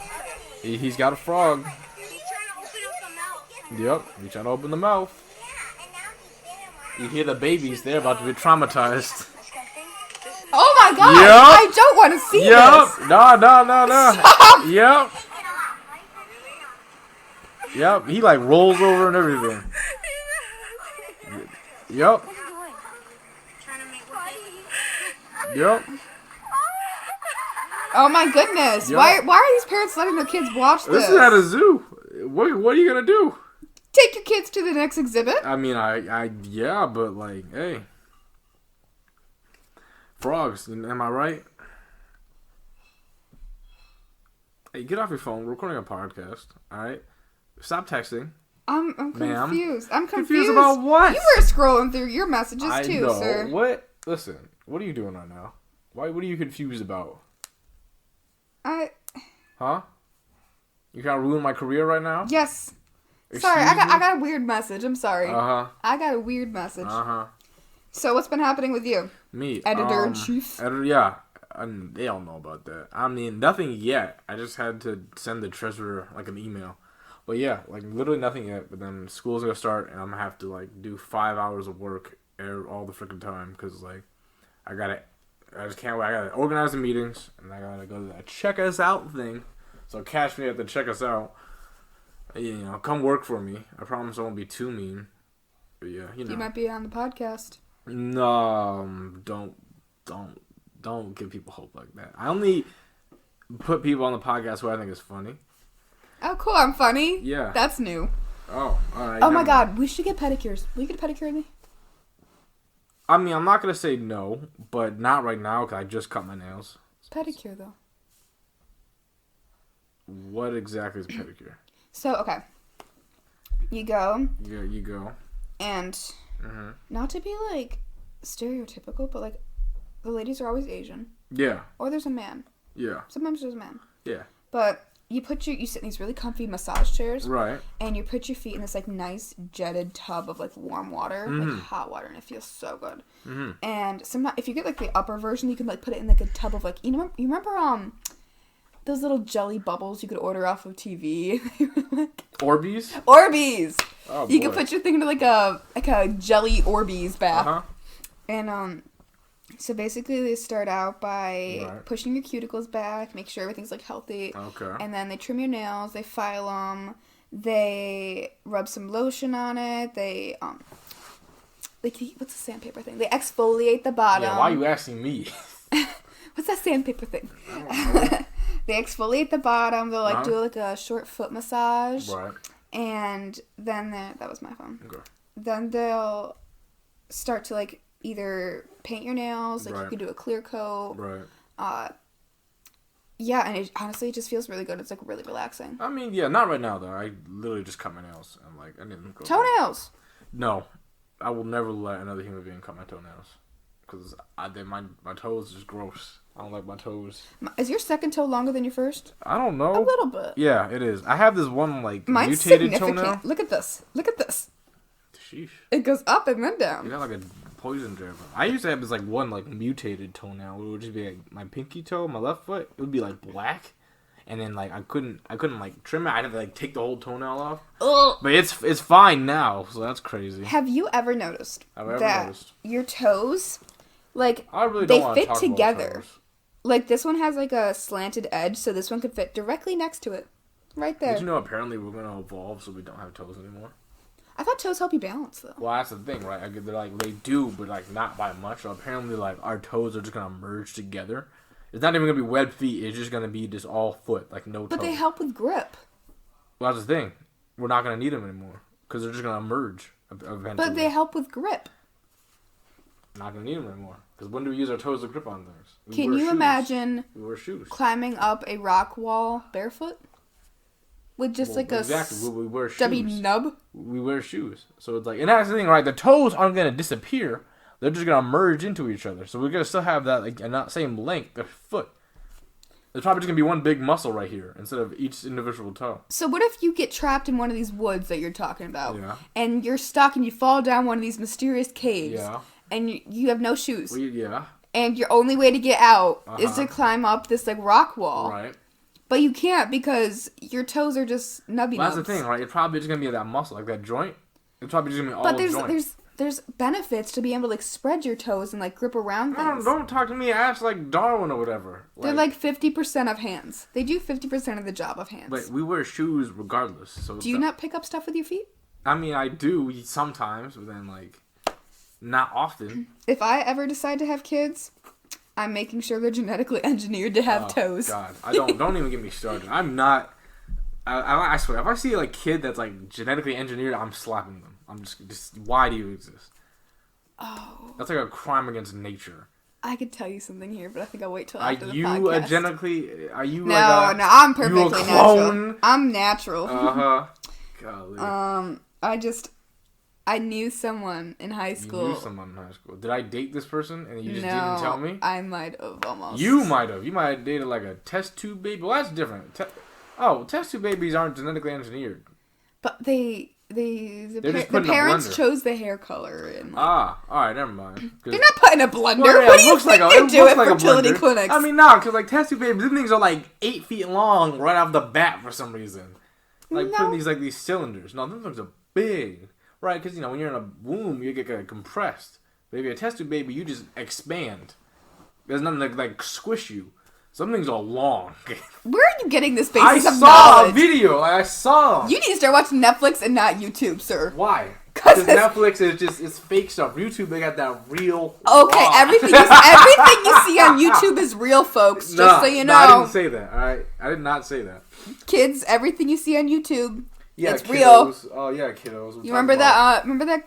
he's got a frog. Yep, he's trying to open the mouth. You hear the babies, they're about to be traumatized. Oh my god! Yep. I don't want to see this! Yep! No. Stop! Yep! Yep, he like rolls over and everything. Yep. Yep. Oh my goodness! Yep. Why are these parents letting their kids watch this? This is at a zoo. What are you gonna do? Take your kids to the next exhibit. I mean, yeah, but like, hey. Frogs, am I right? Hey, get off your phone. We're recording a podcast, alright? Stop texting. I'm Ma'am? confused. I'm confused. Confused about what? You were scrolling through your messages I too, know. sir. What? Listen, what are you doing right now? What are you confused about? Huh? You trying to ruin my career right now? Yes. Excuse Sorry, me? I got a weird message. I'm sorry. Uh-huh. I got a weird message. Uh-huh. So what's been happening with you? Me. Editor-in-chief? Yeah. They all know about that. I mean, nothing yet. I just had to send the treasurer, like, an email. But yeah, like, literally nothing yet. But then school's gonna start, and I'm gonna have to, like, do 5 hours of work all the freaking time. Because, like, I just can't wait. I gotta organize the meetings, and I gotta go to that check us out thing. So catch me at the check us out. Come work for me. I promise I won't be too mean. But yeah, You might be on the podcast. No, don't give people hope like that. I only put people on the podcast who I think is funny. Oh, cool. I'm funny. Yeah. That's new. Oh, all right. Oh my god, we should get pedicures. Will you get a pedicure with me? I mean, I'm not gonna say no, but not right now because I just cut my nails. Pedicure though. What exactly is a pedicure? So okay, you go. Yeah, you go. And not to be like stereotypical, but like the ladies are always Asian. Yeah. Or there's a man. Yeah. Sometimes there's a man. Yeah. But you sit in these really comfy massage chairs. Right. And you put your feet in this like nice jetted tub of like warm water, like hot water, and it feels so good. Mm-hmm. And sometimes if you get like the upper version, you can like put it in like a tub of like you remember those little jelly bubbles you could order off of TV. Orbeez? Orbeez! Oh, you boy. could put your thing into like a jelly Orbeez bath. Uh-huh. And so basically they start out by Right. pushing your cuticles back, make sure everything's like healthy. Okay. And then they trim your nails, they file them, they rub some lotion on it, they what's the sandpaper thing? They exfoliate the bottom. Yeah, why are you asking me? What's that sandpaper thing? I don't know. They exfoliate the bottom. They'll like Uh-huh. do like a short foot massage. Right. And then that was my phone. Okay. Then they'll start to like either paint your nails, like Right. you can do a clear coat. Right. Yeah, and honestly, it just feels really good. It's like really relaxing. I mean, yeah, not right now though. I literally just cut my nails. I'm like, I didn't go. Toenails. No, I will never let another human being cut my toenails because my toes is gross. I don't like my toes. Is your second toe longer than your first? I don't know. A little bit. Yeah, it is. I have this one like Mine's mutated significant. toenail. Look at this. Look at this. Sheesh. It goes up and then You down. got like a poison jar. I used to have this like one like mutated toenail. It would just be like my pinky toe, my left foot. It would be like black, and then like I couldn't like trim it. I'd have to like take the whole toenail off. Ugh. But it's fine now, so that's crazy. Have you ever noticed I've your toes, like I really don't they want to fit talk together? about toes. Like this one has like a slanted edge, so this one could fit directly next to it, right there. Did you know apparently we're gonna evolve so we don't have toes anymore? I thought toes help you balance though. Well, that's the thing, right? They're like they do, but like not by much. So apparently, like our toes are just gonna merge together. It's not even gonna be webbed feet. It's just gonna be just all foot, like no. But toe. they help with grip. Well, that's the thing. We're not gonna need them anymore because they're just gonna merge eventually. But they help with grip. Not gonna need them anymore because when do we use our toes to grip on things? We Can wear you shoes. imagine We wear shoes. climbing up a rock wall barefoot? With just Well, like a exactly. We wear shoes. stubby nub? We wear shoes, so it's like, and that's the thing, right? The toes aren't gonna disappear; they're just gonna merge into each other. So we're gonna still have that like not same length of foot. There's probably just gonna be one big muscle right here instead of each individual toe. So what if you get trapped in one of these woods that you're talking about? Yeah. And you're stuck and you fall down one of these mysterious caves. Yeah. And you have no shoes. Well, yeah. And your only way to get out is Uh-huh. to climb up this like rock wall. Right. But you can't because your toes are just nubby Well, nubs. that's the thing, right? It's probably just gonna be that muscle, like that joint. It's probably just gonna be all But joint. there's benefits to being able to like spread your toes and like grip around things. Don't talk to me ass like Darwin or whatever. They're like 50% of hands. They do 50% of the job of hands. But we wear shoes regardless. So Do you not pick up stuff with your feet? I mean, I do sometimes, but then like not often. If I ever decide to have kids, I'm making sure they're genetically engineered to have toes. God, I don't even get me started. I'm not. I swear, if I see a kid that's like genetically engineered, I'm slapping them. I'm just why do you exist? Oh. That's like a crime against nature. I could tell you something here, but I think I'll wait till Are after the you podcast. genetically? Are you No, like no, I'm perfectly you a clone? natural. I'm natural. Golly. I knew someone in high You school. knew someone in high school. Did I date this person and you just No, didn't tell me? I might have almost. You might have. You might have dated like a test tube baby. Well, that's different. Test tube babies aren't genetically engineered. But the just put in a parents blender. chose the hair color and like, All right, never mind. they're not put in a blender. Well, yeah, what do it you looks think like they it do looks at like a fertility blender. clinics? I mean, no, because like test tube babies, these things are like 8 feet long right off the bat for some reason. Like No. putting these cylinders. No, those things are big, right? Because when you're in a womb, you get compressed. But if you're a test tube baby, you just expand. There's nothing to like squish you. Some things are long. Where are you getting this I basis of saw knowledge? a video. I saw. You need to start watching Netflix and not YouTube, sir. Why? 'Cause Because Netflix is it's fake stuff. YouTube, they got that real. Okay, raw. everything you see on YouTube is real, folks. Just Nah, so you nah, I know, didn't say that. All right, I did not say that. kids, everything you see on YouTube, Yeah, it's kiddos. real. Oh yeah, kiddos. You remember that? Remember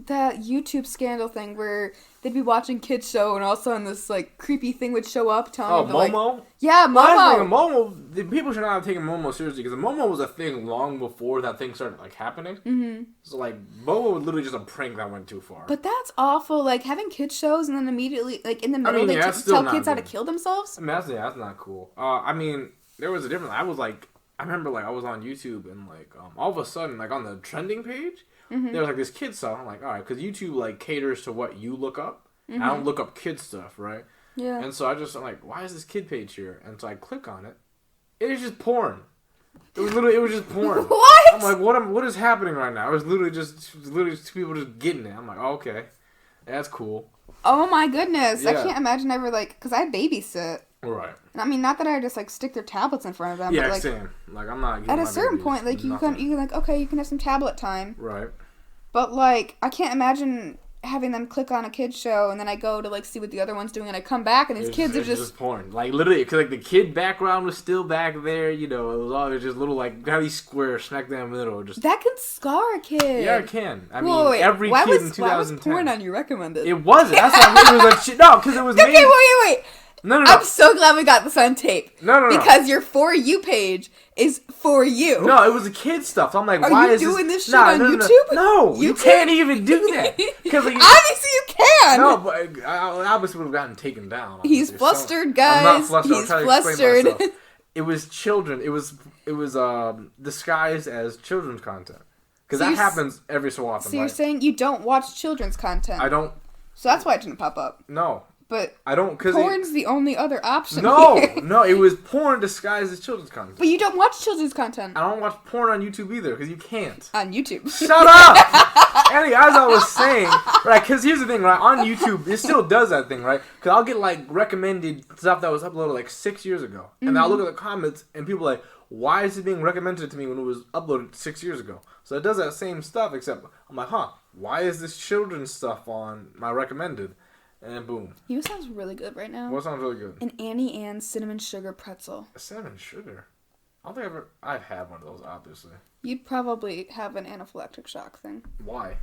that YouTube scandal thing where they'd be watching kids show and all of a sudden this like creepy thing would show up telling them to, Momo? like, yeah, Well, that's the thing, Momo. Momo. The people should not have taken Momo seriously because Momo was a thing long before that thing started like happening. Mm-hmm. So like Momo was literally just a prank that went too far. But that's awful. Like having kids shows and then immediately like in the middle mean, yeah, they that's still tell not kids how to good. kill themselves. I mean, that's not cool. I mean, there was a different. I remember like I was on YouTube and like all of a sudden like on the trending page there was like this kid stuff. I'm like, all right, because YouTube like caters to what you look up. I don't look up kid stuff, right? Yeah. And so I'm like, why is this kid page here? And so I click on it, It was just porn. It was just porn. What? I'm like, what is happening right now? It was literally just two people just getting it. I'm like, oh, okay, that's cool. Oh my goodness! Yeah. I can't imagine ever because I babysit. Right. And I mean, not that I just stick their tablets in front of them. Yeah, but, same. Like I'm not. At a certain point, you can okay, you can have some tablet time. Right. But I can't imagine having them click on a kid's show and then I go to see what the other one's doing and I come back and these kids are just porn. Literally, because the kid background was still back there. It was all just little got these squares smack down in the middle. Just that can scar a kid. Yeah, it can. I mean, wait, every kid in 2010. Why was porn on you recommended? It wasn't. That's why it was no, because it was. Okay, wait. No. I'm so glad we got this on tape. No. Because your For You page is for you. No, it was the kid stuff. So I'm like, why is doing this shit on YouTube? No, you can't even do that. Obviously you can. No, but I obviously would have gotten taken down. He's flustered, guys. I'm not flustered. He's I'm trying to explain flustered. myself. It was children. It was disguised as children's content. Because that happens every so often. So you're saying you don't watch children's content? I don't. So that's why it didn't pop up. No. But I don't, because porn's the only other option. No, it was porn disguised as children's content. But you don't watch children's content. I don't watch porn on YouTube either, because you can't. On YouTube. Shut up! Anyway, as I was saying, right, because here's the thing, right, on YouTube, it still does that thing, right? Because I'll get, recommended stuff that was uploaded, 6 years ago. And I'll look at the comments, and people are like, why is it being recommended to me when it was uploaded 6 years ago? So it does that same stuff, except I'm like, why is this children's stuff on my recommended? And then boom. You know what sounds really good right now? What sounds really good? An Annie Ann's cinnamon sugar pretzel. Cinnamon sugar? I don't think I've had one of those, obviously. You'd probably have an anaphylactic shock thing. Why?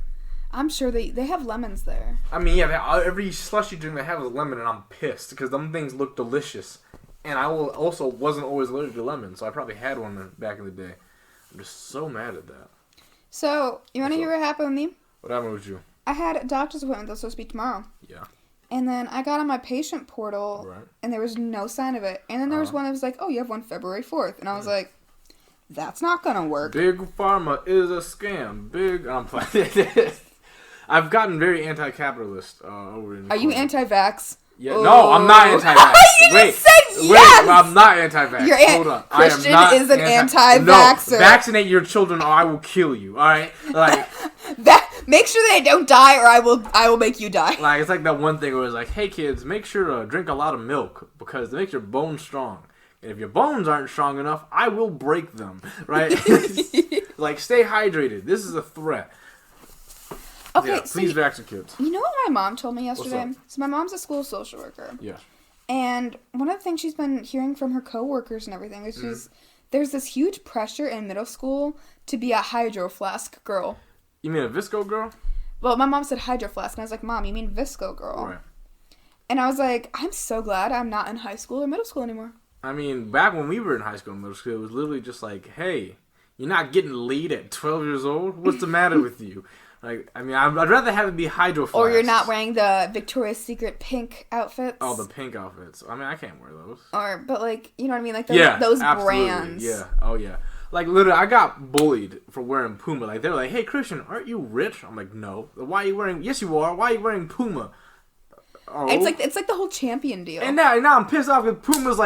I'm sure they have lemons there. I mean, yeah, every slushy drink they have is lemon, and I'm pissed, because them things look delicious. And I also wasn't always allergic to lemon, so I probably had one back in the day. I'm just so mad at that. So, you want to hear what happened with me? What happened with you? I had a doctor's appointment that was supposed to be tomorrow. Yeah. And then I got on my patient portal, and there was no sign of it. And then there was one that was like, oh, you have one February 4th. And I was like, that's not going to work. Big Pharma is a scam. I'm playing. I've gotten very anti-capitalist over in the Are you anti-vax? Yeah, no, I'm not anti-vax. You just said yes! Wait, I'm not anti-vax. Hold on. Christian I am not is an anti-vaxxer. No, vaccinate your children or I will kill you, alright? Make sure they don't die or I will make you die. It's like that one thing where it's like, hey kids, make sure to drink a lot of milk because it makes your bones strong. And if your bones aren't strong enough, I will break them, right? Stay hydrated. This is a threat. Okay, yeah, please vax your kids. You know what my mom told me yesterday? What's up? So my mom's a school social worker. Yeah. And one of the things she's been hearing from her coworkers and everything is there's this huge pressure in middle school to be a hydro flask girl. You mean a Visco girl? Well, my mom said hydro flask, and I was like, Mom, you mean Visco girl? Right. And I was like, I'm so glad I'm not in high school or middle school anymore. I mean, back when we were in high school and middle school, it was literally just like, hey, you're not getting laid at 12 years old? What's the matter with you? I'd rather have it be hydro flasks. Or you're not wearing the Victoria's Secret pink outfits. Oh, the pink outfits. I mean, I can't wear those. But you know what I mean? Those brands. Yeah, oh yeah. Literally, I got bullied for wearing Puma. They were like, hey, Christian, aren't you rich? I'm like, no. Why are you wearing... Yes, you are. Why are you wearing Puma? Oh. It's like the whole Champion deal. And now I'm pissed off because Puma's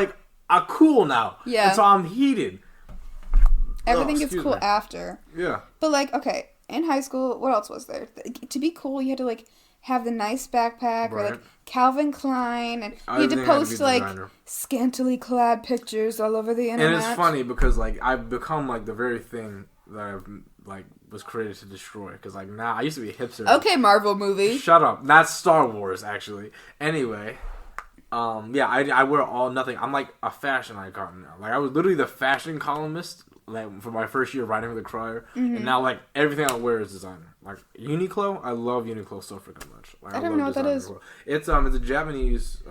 a cool now. Yeah. And so I'm heated. Everything gets cool after. Yeah. But okay, in high school, what else was there? To be cool, you had to have the nice backpack or Calvin Klein, and you had to post scantily clad pictures all over the internet. And it's funny because I've become the very thing that I've was created to destroy. Because now I used to be a hipster. Okay, Marvel movie. Shut up. That's Star Wars actually. Anyway, I wear all nothing. I'm a fashion icon now. I was literally the fashion columnist for my first year writing for the Crier, and now everything I wear is designer. Uniqlo, I love Uniqlo so freaking much. I don't know what that is. It's a Japanese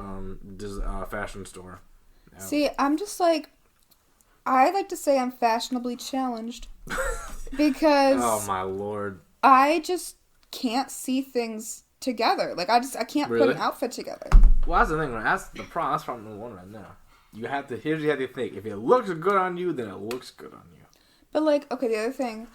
fashion store. Yeah. See, I'm just I like to say I'm fashionably challenged because oh my lord, I just can't see things together. I can't put an outfit together. Well, that's the thing, right? That's the problem. That's problem number one right now. Here's you have to think. If it looks good on you, then it looks good on you. But okay, the other thing,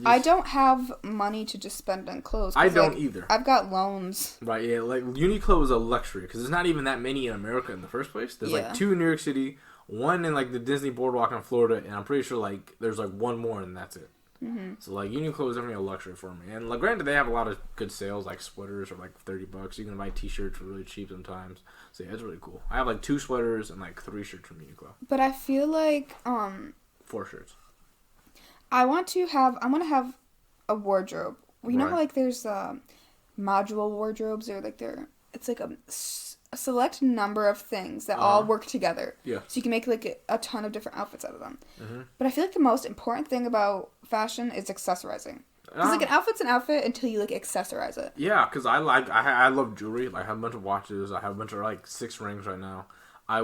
I don't have money to just spend on clothes. I don't either. I've got loans. Right, yeah. Uniqlo is a luxury because there's not even that many in America in the first place. There's 2 in New York City, one in like the Disney Boardwalk in Florida, and I'm pretty sure like there's like one more, and that's it. Mm-hmm. So like Uniqlo is definitely a luxury for me. And like granted, they have a lot of good sales, like sweaters are like $30. You can buy T-shirts for really cheap sometimes. So yeah, it's really cool. I have like 2 sweaters and like 3 shirts from Uniqlo. But I feel like 4 shirts. I want to have a wardrobe. You know how like there's module wardrobes, or like it's like a select number of things that all work together. Yeah. So you can make like a ton of different outfits out of them. Mm-hmm. But I feel like the most important thing about fashion is accessorizing. Because like an outfit's an outfit until you like accessorize it. Yeah, because I love jewelry. Like, I have a bunch of watches. I have a bunch of like 6 rings right now. I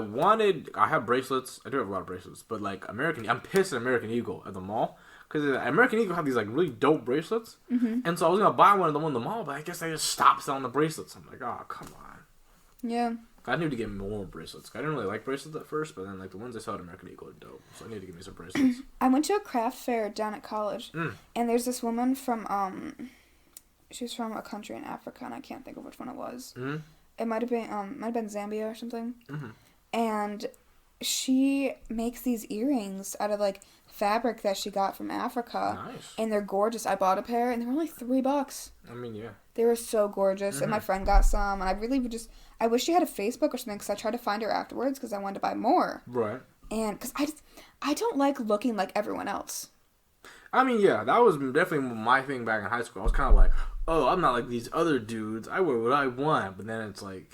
have bracelets. I do have a lot of bracelets. But like I'm pissed at American Eagle at the mall. Because American Eagle have these like really dope bracelets. Mm-hmm. And so I was going to buy one of them in the mall, but I guess they just stopped selling the bracelets. I'm like, oh, come on. Yeah. I need to get more bracelets. I didn't really like bracelets at first, but then like the ones I saw at American Eagle are dope. So I need to get me some bracelets. I went to a craft fair down at college, and there's this woman from she was from a country in Africa, and I can't think of which one it was. Mm-hmm. It might have been Zambia or something. Mm-hmm. And she makes these earrings out of like fabric that she got from Africa. Nice. And they're gorgeous. I bought a pair, and they were only $3. I mean, yeah. They were so gorgeous, and my friend got some, and I really would I wish she had a Facebook or something, because I tried to find her afterwards, because I wanted to buy more. Right. And, because I don't like looking like everyone else. I mean, yeah, that was definitely my thing back in high school. I was kind of like, oh, I'm not like these other dudes. I wear what I want. But then it's like,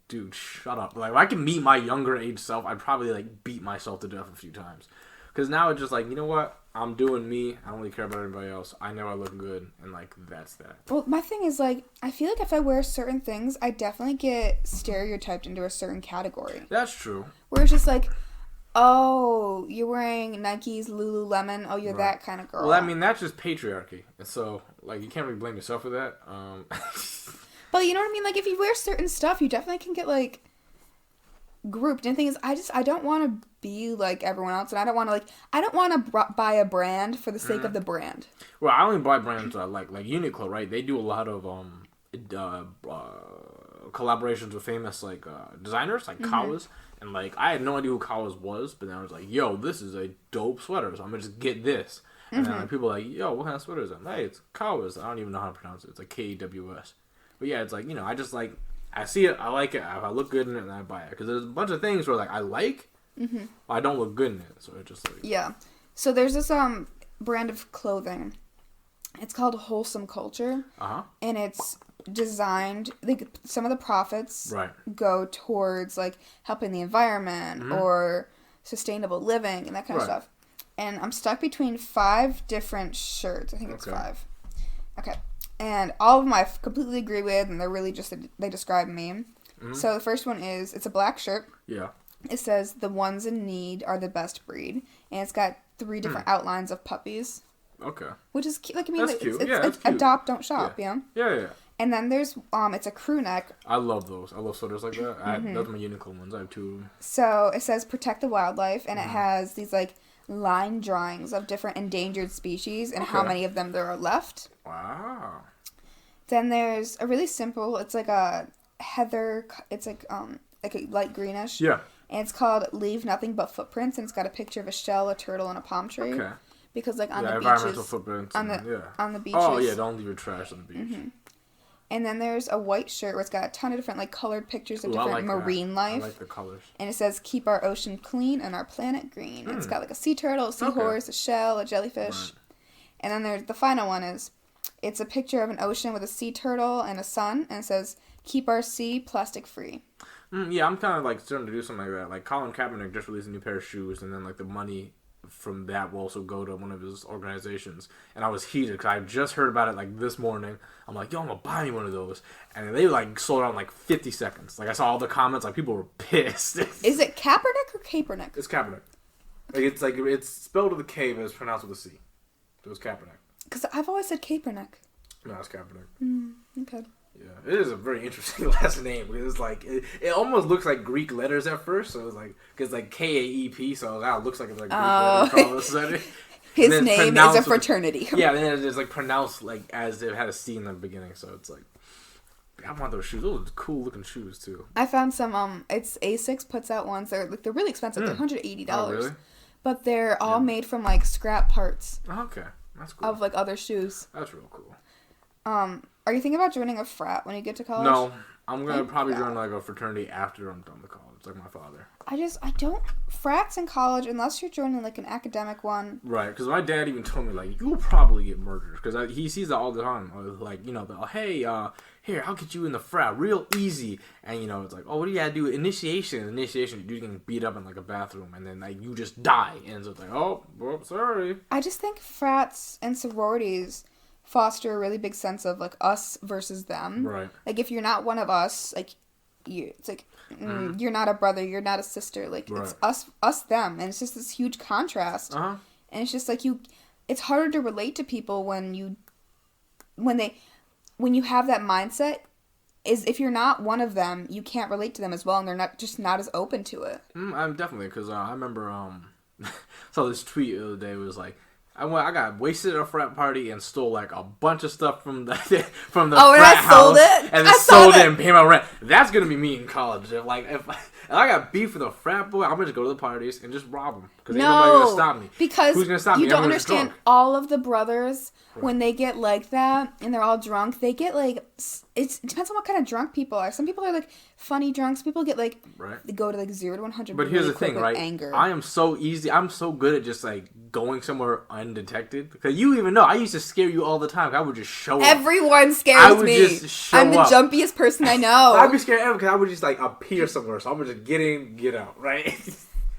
dude, shut up. Like, if I can meet my younger age self, I'd probably, like, beat myself to death a few times. Because now it's just like, you know what? I'm doing me. I don't really care about anybody else. I know I look good. And, like, that's that. Well, my thing is, like, I feel like if I wear certain things, I definitely get stereotyped into a certain category. That's true. Where it's just like, oh, you're wearing Nike's Lululemon. Oh, you're that kind of girl. Well, I mean, that's just patriarchy. And so, like, you can't really blame yourself for that. But you know what I mean? Like, if you wear certain stuff, you definitely can get, like, grouped. And the thing is, I don't want to be like everyone else. And I don't want to buy a brand for the sake of the brand. Well, I only buy brands like Uniqlo, right? They do a lot of collaborations with famous, like, designers, like Kawas. And, like, I had no idea who Kawas was. But then I was like, yo, this is a dope sweater. So I'm going to just get this. And then like, people are like, yo, what kind of sweater is that? Hey, it's Kawas. I don't even know how to pronounce it. It's like Kaws. But yeah, it's like, you know, I just like, I see it, I like it, I look good in it, and I buy it. Because there's a bunch of things where, like, I like, but I don't look good in it. So it's just like... Yeah. So there's this brand of clothing. It's called Wholesome Culture. Uh-huh. And it's designed, like, some of the profits go towards, like, helping the environment or sustainable living and that kind of stuff. And I'm stuck between 5 different shirts. I think it's 5. Okay. And all of them I completely agree with, and they're really just, they describe me. Mm-hmm. So the first one is, it's a black shirt. Yeah. It says, the ones in need are the best breed. And it's got 3 different outlines of puppies. Okay. Which is, like, I mean, that's cute. It's cute. Adopt, don't shop, yeah. Yeah. And then there's, it's a crew neck. I love those. I love sweaters like that. Those are my Uniqlo ones. I have 2 of them. So it says, protect the wildlife, and it has these, like, line drawings of different endangered species and how many of them there are left. Wow. Then there's a really simple, it's like a heather, it's like a light greenish. Yeah. And it's called Leave Nothing But Footprints, and it's got a picture of a shell, a turtle, and a palm tree. Okay. Because like on the beaches. Environmental footprints. On the beaches. Oh yeah, don't leave your trash on the beach. Mm-hmm. And then there's a white shirt where it's got a ton of different like colored pictures of different marine life. I like the colors. And it says, keep our ocean clean and our planet green. And it's got like a sea turtle, a seahorse, a shell, a jellyfish. Right. And then there's the final one is, it's a picture of an ocean with a sea turtle and a sun. And it says, keep our sea plastic free. Yeah, I'm kind of like starting to do something like that. Like Colin Kaepernick just released a new pair of shoes, and then like the money from that will also go to one of his organizations. And I was heated because I just heard about it like this morning. I'm like, yo, I'm gonna buy me one of those, and they like sold out in like 50 seconds. Like I saw all the comments, like people were pissed. Is it Kaepernick or Kaepernick? It's Kaepernick. Like it's spelled with a K, but it's pronounced with a C. So it's Kaepernick. Because I've always said Kaepernick. No, it's Kaepernick. Okay. Yeah, it is a very interesting last name because it's like it almost looks like Greek letters at first. So it's like because like Kaep, so it looks like it's like Greek letters all of a sudden. His name is a fraternity. Yeah, then it's like pronounced like as if it had a C in the beginning. So it's like I want those shoes. Those are cool looking shoes too. I found some. It's Asics puts out ones. They're really expensive. They're $180. Oh, really? But they're all made from like scrap parts. Oh, okay, that's cool. Of like other shoes. That's real cool. Are you thinking about joining a frat when you get to college? No, I'm gonna probably join like a fraternity after I'm done with college, like my father. I don't frats in college unless you're joining like an academic one. Right, because my dad even told me like you'll probably get murdered because he sees that all the time. Like hey, here I'll get you in the frat real easy, and it's like, oh, what do you gotta do? Initiation, you're getting beat up in like a bathroom, and then like you just die, and so it's like, oh, well, sorry. I just think frats and sororities foster a really big sense of like us versus them. Right. Like if you're not one of us, like it's like you're not a brother, you're not a sister. Like it's us them, and it's just this huge contrast. Uh-huh. And it's just like it's harder to relate to people when you have that mindset. Is if you're not one of them, you can't relate to them as well, and they're not as open to it. I'm definitely, because I remember saw this tweet the other day. It was like, I got wasted at a frat party and stole like a bunch of stuff from the frat house. Sold it? And then sold it and paid my rent. That's gonna be me in college. If I got beef with a frat boy, I'm gonna just go to the parties and just rob them because ain't nobody gonna stop me. Because who's gonna stop me? You don't Everyone's understand. drunk. All of the brothers when they get like that and they're all drunk, they get like it depends on what kind of drunk people are. Some people are like funny drunks. People get like they go to like 0 to 100. But here's the thing, right? Anger. I am so easy. I'm so good at just like going somewhere undetected. Because you even know, I used to scare you all the time. I would just show up. Everyone scares me. Just show I'm the up. jumpiest person I know. I'd be scared because I would just like appear somewhere. So I would just get in, get out, right?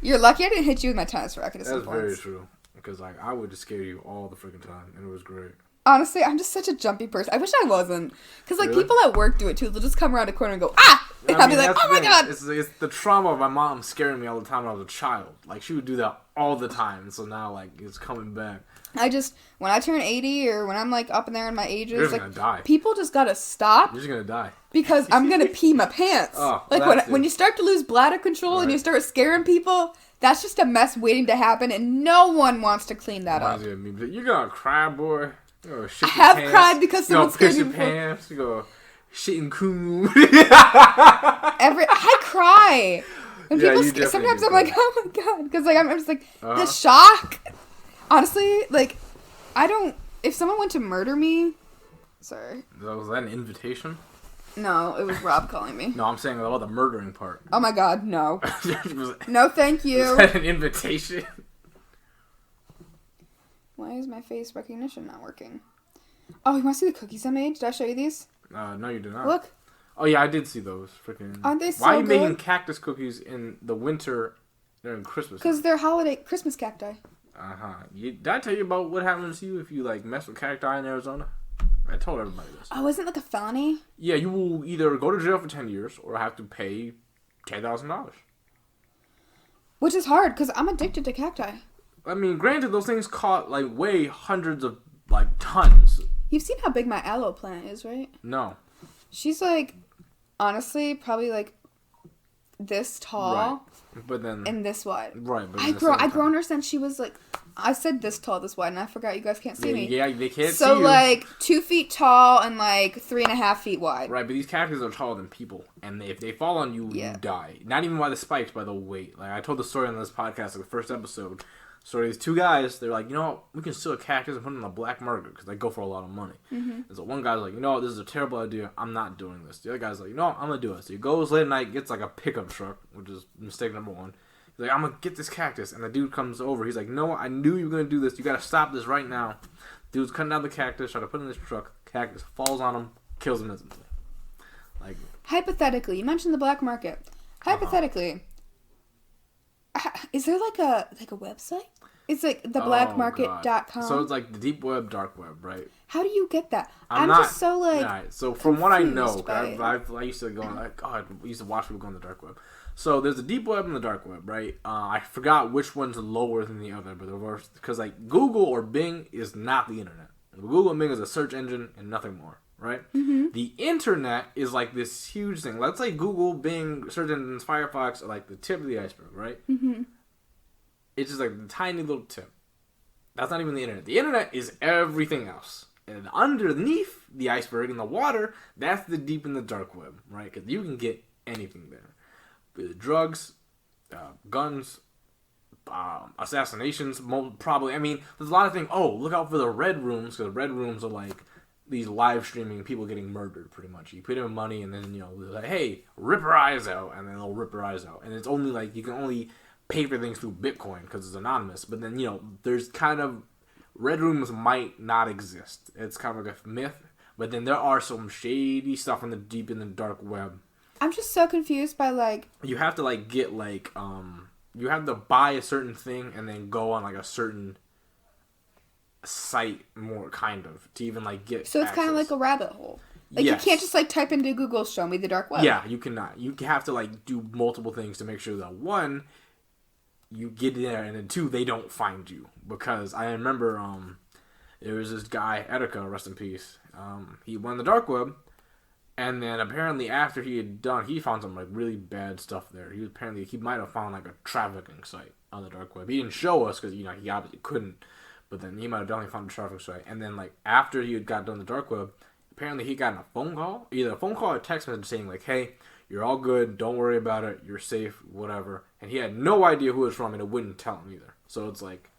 You're lucky I didn't hit you with my tennis racket at some That's points. very true. Because like I would just scare you all the freaking time, and it was great. Honestly, I'm just such a jumpy person. I wish I wasn't. Because, like, Really? people at work do it, too. They'll just come around a corner and go, ah! And I'll be like, oh, my God! It's the trauma of my mom scaring me all the time when I was a child. Like, she would do that all the time. And so now, like, it's coming back. When I turn 80 or when I'm, like, up in there in my ages, You're just like, gonna die. people just gotta stop. You're just gonna die. Because I'm gonna pee my pants. Oh, like, when you start to lose bladder control and Right. you start scaring people, that's just a mess waiting to happen, and no one wants to clean that up. You're gonna cry, boy. You're gonna shit I your have pants. cried because someone scared scared me. me You're gonna piss your pants. You're gonna shit and coon. I cry. When Yeah, people you definitely sometimes do I'm like, cry. oh my God. Because, like, I'm just like, the shock. Honestly, like, if someone went to murder me, sorry. Was that an invitation? No, it was Rob calling me. No, I'm saying about the murdering part. Oh my God, no. was No, thank you. that an invitation? Why is my face recognition not working? Oh, you want to see the cookies I made? Did I show you these? No, you did not. Look. Oh yeah, I did see those. Freaking. Aren't they so Why are you good? making cactus cookies in the winter during Christmas? Because they're holiday Christmas cacti. Did I tell you about what happens to you if you like mess with cacti in Arizona? I told everybody this. Oh, isn't it like a felony? Yeah, you will either go to jail for 10 years or have to pay $10,000. Which is hard because I'm addicted to cacti. I mean, granted, those things caught like weigh hundreds of like tons. You've seen how big my aloe plant is, right? No. She's like, honestly, probably like this tall. Right. But then. And this wide. Right. But I grown her since she was like, I said this tall, this wide, and I forgot you guys can't see me. Yeah, they can't see So you. like 2 feet tall and like 3.5 feet wide. Right, but these cactus are taller than people, and if they fall on you, you die. Not even by the spikes, by the weight. Like I told the story on this podcast, like the first episode. So these two guys, they're like, you know what, we can steal a cactus and put it on the black market because they go for a lot of money. Mm-hmm. And so one guy's like, you know what, this is a terrible idea. I'm not doing this. The other guy's like, you know what, I'm gonna do it. So he goes late at night, gets like a pickup truck, which is mistake number one. He's like, I'm gonna get this cactus, and the dude comes over. He's like, no, I knew you were gonna do this. You gotta stop this right now. Dude's cutting down the cactus, trying to put it in this truck. Cactus falls on him, kills him instantly. Like, hypothetically, you mentioned the black market. Hypothetically, is there like a website? It's like theblackmarket.com. So it's like the deep web, dark web, right? How do you get that? I'm not, just so like. Right. So from what I know, by I used to go like, I used to watch people go on the dark web. So there's the deep web and the dark web, right? I forgot which one's lower than the other, but the worst because like Google or Bing is not the internet. Google and Bing is a search engine and nothing more, right? Mm-hmm. The internet is like this huge thing. Let's say Google, Bing, search engines, Firefox are like the tip of the iceberg, right? Mm-hmm. It's just like the tiny little tip. That's not even the internet. The internet is everything else. And underneath the iceberg in the water, that's the deep in the dark web, right? Because you can get anything there. Drugs, guns, assassinations, probably. I mean, there's a lot of things. Oh, look out for the red rooms, because red rooms are like these live streaming people getting murdered, pretty much. You put in money, and then, they're like, hey, rip her eyes out, and then they'll rip her eyes out. And it's only like, you can only pay for things through Bitcoin, because it's anonymous. But then, there's kind of, red rooms might not exist. It's kind of like a myth. But then there are some shady stuff in the deep in the dark web. I'm just so confused by, like... You have to, like, get, like, you have to buy a certain thing and then go on, like, a certain site, more kind of, to even, like, get So it's kind of like a rabbit hole. Like, yes. You can't just, like, type into Google, show me the dark web. Yeah, you cannot. You have to, like, do multiple things to make sure that, one, you get there, and then, two, they don't find you. Because I remember, there was this guy, Etika, rest in peace. He went on the dark web. And then apparently after he had done, he found some like really bad stuff there. He might have found like a trafficking site on the dark web. He didn't show us because he obviously couldn't. But then he might have definitely found a trafficking site. And then like after he had got done the dark web, apparently he got a phone call, either a phone call or a text message saying like, "Hey, you're all good. Don't worry about it. You're safe. Whatever." And he had no idea who it was from, and it wouldn't tell him either. So it's like,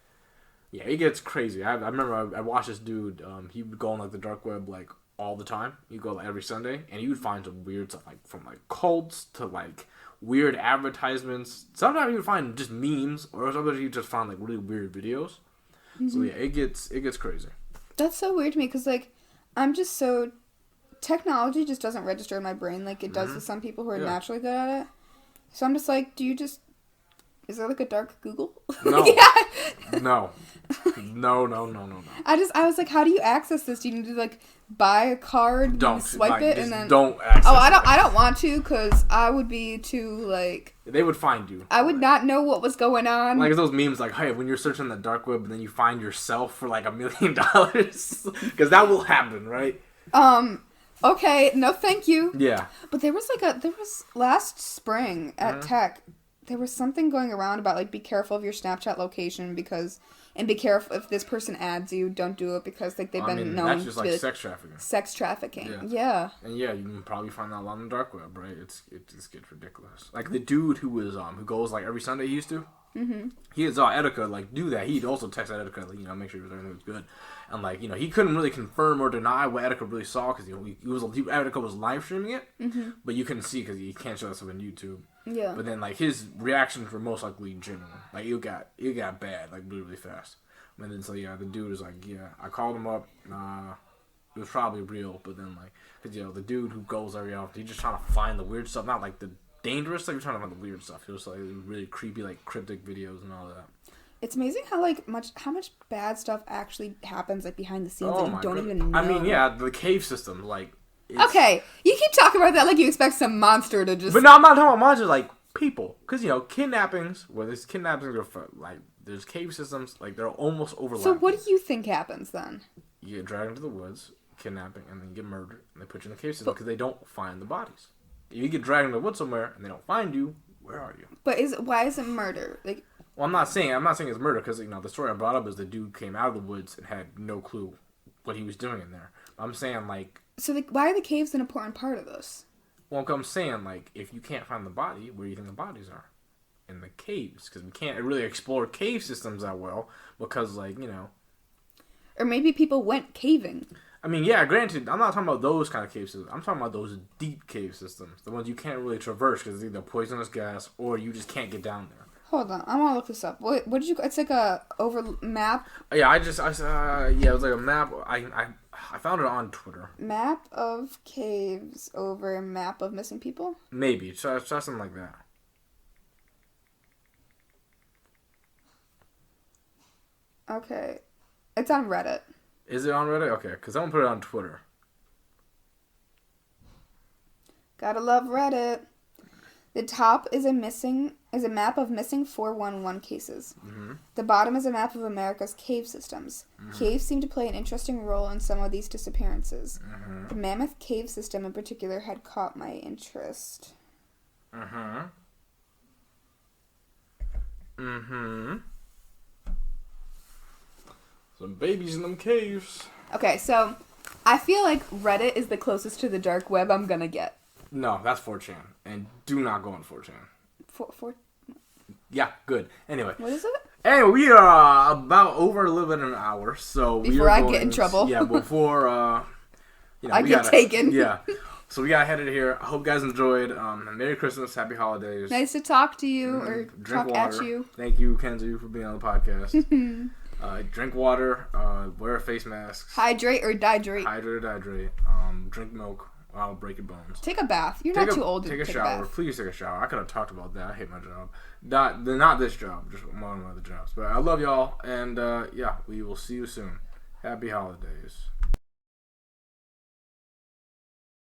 yeah, it gets crazy. I remember I watched this dude. He would go on like the dark web like all the time. He'd go like every Sunday, and he would find some weird stuff, like from like cults to like weird advertisements. Sometimes he would find just memes, or sometimes he just found like really weird videos. Mm-hmm. So yeah, it gets crazy. That's so weird to me because like I'm just so technology just doesn't register in my brain like it does with some people who are naturally good at it. So I'm just like, is there like a dark Google? No. Yeah. No. I was like, how do you access this? Do you need to like buy a card, swipe it, and then don't access it? I don't want to because I would be too like. They would find you. I would not know what was going on. Like those memes, like, hey, when you're searching the dark web and then you find yourself for like $1 million, because that will happen, right? Okay, no, thank you. Yeah. But there was last spring at Tech. There was something going around about, like, be careful of your Snapchat location and be careful if this person adds you, don't do it because, like, they've been known that's just, to like, be, sex trafficking. Sex trafficking, yeah. And, yeah, you can probably find that a lot on the dark web, right? It just gets ridiculous. Like, the dude who goes, like, every Sunday he used to, he had saw Etika, like, do that. He'd also text Etika, like, make sure everything was good. And, like, he couldn't really confirm or deny what Etika really saw because, Etika was live streaming it, but you couldn't see because he can't show that stuff on YouTube. Yeah. But then, like, his reactions were most likely genuine. Like, it got bad, like, really fast. And then, so, yeah, the dude was like, yeah, I called him up. It was probably real. But then, like, because, the dude who goes every often, he's just trying to find the weird stuff. Not, like, the dangerous stuff. He's trying to find the weird stuff. He was, like, really creepy, like, cryptic videos and all that. It's amazing how much bad stuff actually happens, like, behind the scenes that you don't even know. I mean, yeah, the cave system, like... Okay, you keep talking about that like you expect some monster to just... But no, I'm not talking about monsters, like, people. Because, kidnappings, where there's kidnappings are, like, there's cave systems, like, they're almost overlapping. So what do you think happens, then? You get dragged into the woods, kidnapping, and then you get murdered, and they put you in the cave system because they don't find the bodies. If you get dragged into the woods somewhere, and they don't find you, where are you? But why is it murder? Like... Well, I'm not saying it's murder, because, the story I brought up is the dude came out of the woods and had no clue what he was doing in there. I'm saying, like... So, why are the caves an important part of this? Well, I'm saying, like, if you can't find the body, where do you think the bodies are? In the caves. Because we can't really explore cave systems that well. Because, like, Or maybe people went caving. I mean, yeah, granted, I'm not talking about those kind of cave systems. I'm talking about those deep cave systems. The ones you can't really traverse because it's either poisonous gas or you just can't get down there. Hold on, I want to look this up. What did you? It's like a map. Yeah, it was like a map. I found it on Twitter. Map of caves over map of missing people. Maybe try something like that. Okay, it's on Reddit. Is it on Reddit? Okay, because I'm gonna put it on Twitter. Gotta love Reddit. The top is a map of missing 411 cases. Mm-hmm. The bottom is a map of America's cave systems. Mm-hmm. Caves seem to play an interesting role in some of these disappearances. Mm-hmm. The Mammoth Cave system in particular had caught my interest. Mm-hmm. Mm-hmm. Some babies in them caves. Okay, so I feel like Reddit is the closest to the dark web I'm gonna get. No, that's 4chan. And do not go on 4chan. Yeah, good. Anyway. What is it? Hey, we are about over a little bit of an hour, so before I get in trouble. Yeah, before I get taken. Yeah, so we gotta head it here. I hope you guys enjoyed. Merry Christmas, Happy Holidays. Nice to talk to you or drink talk water. at you. Thank you, Kenzie, for being on the podcast. Drink water. Wear face masks. Hydrate or dihydrate. Hydrate or dihydrate. Drink milk. I'll break your bones. Take a bath. You're not too old to take a shower. Take a shower. Please take a shower. I could have talked about that. I hate my job. Not this job. Just one of my other jobs. But I love y'all. And, we will see you soon. Happy holidays.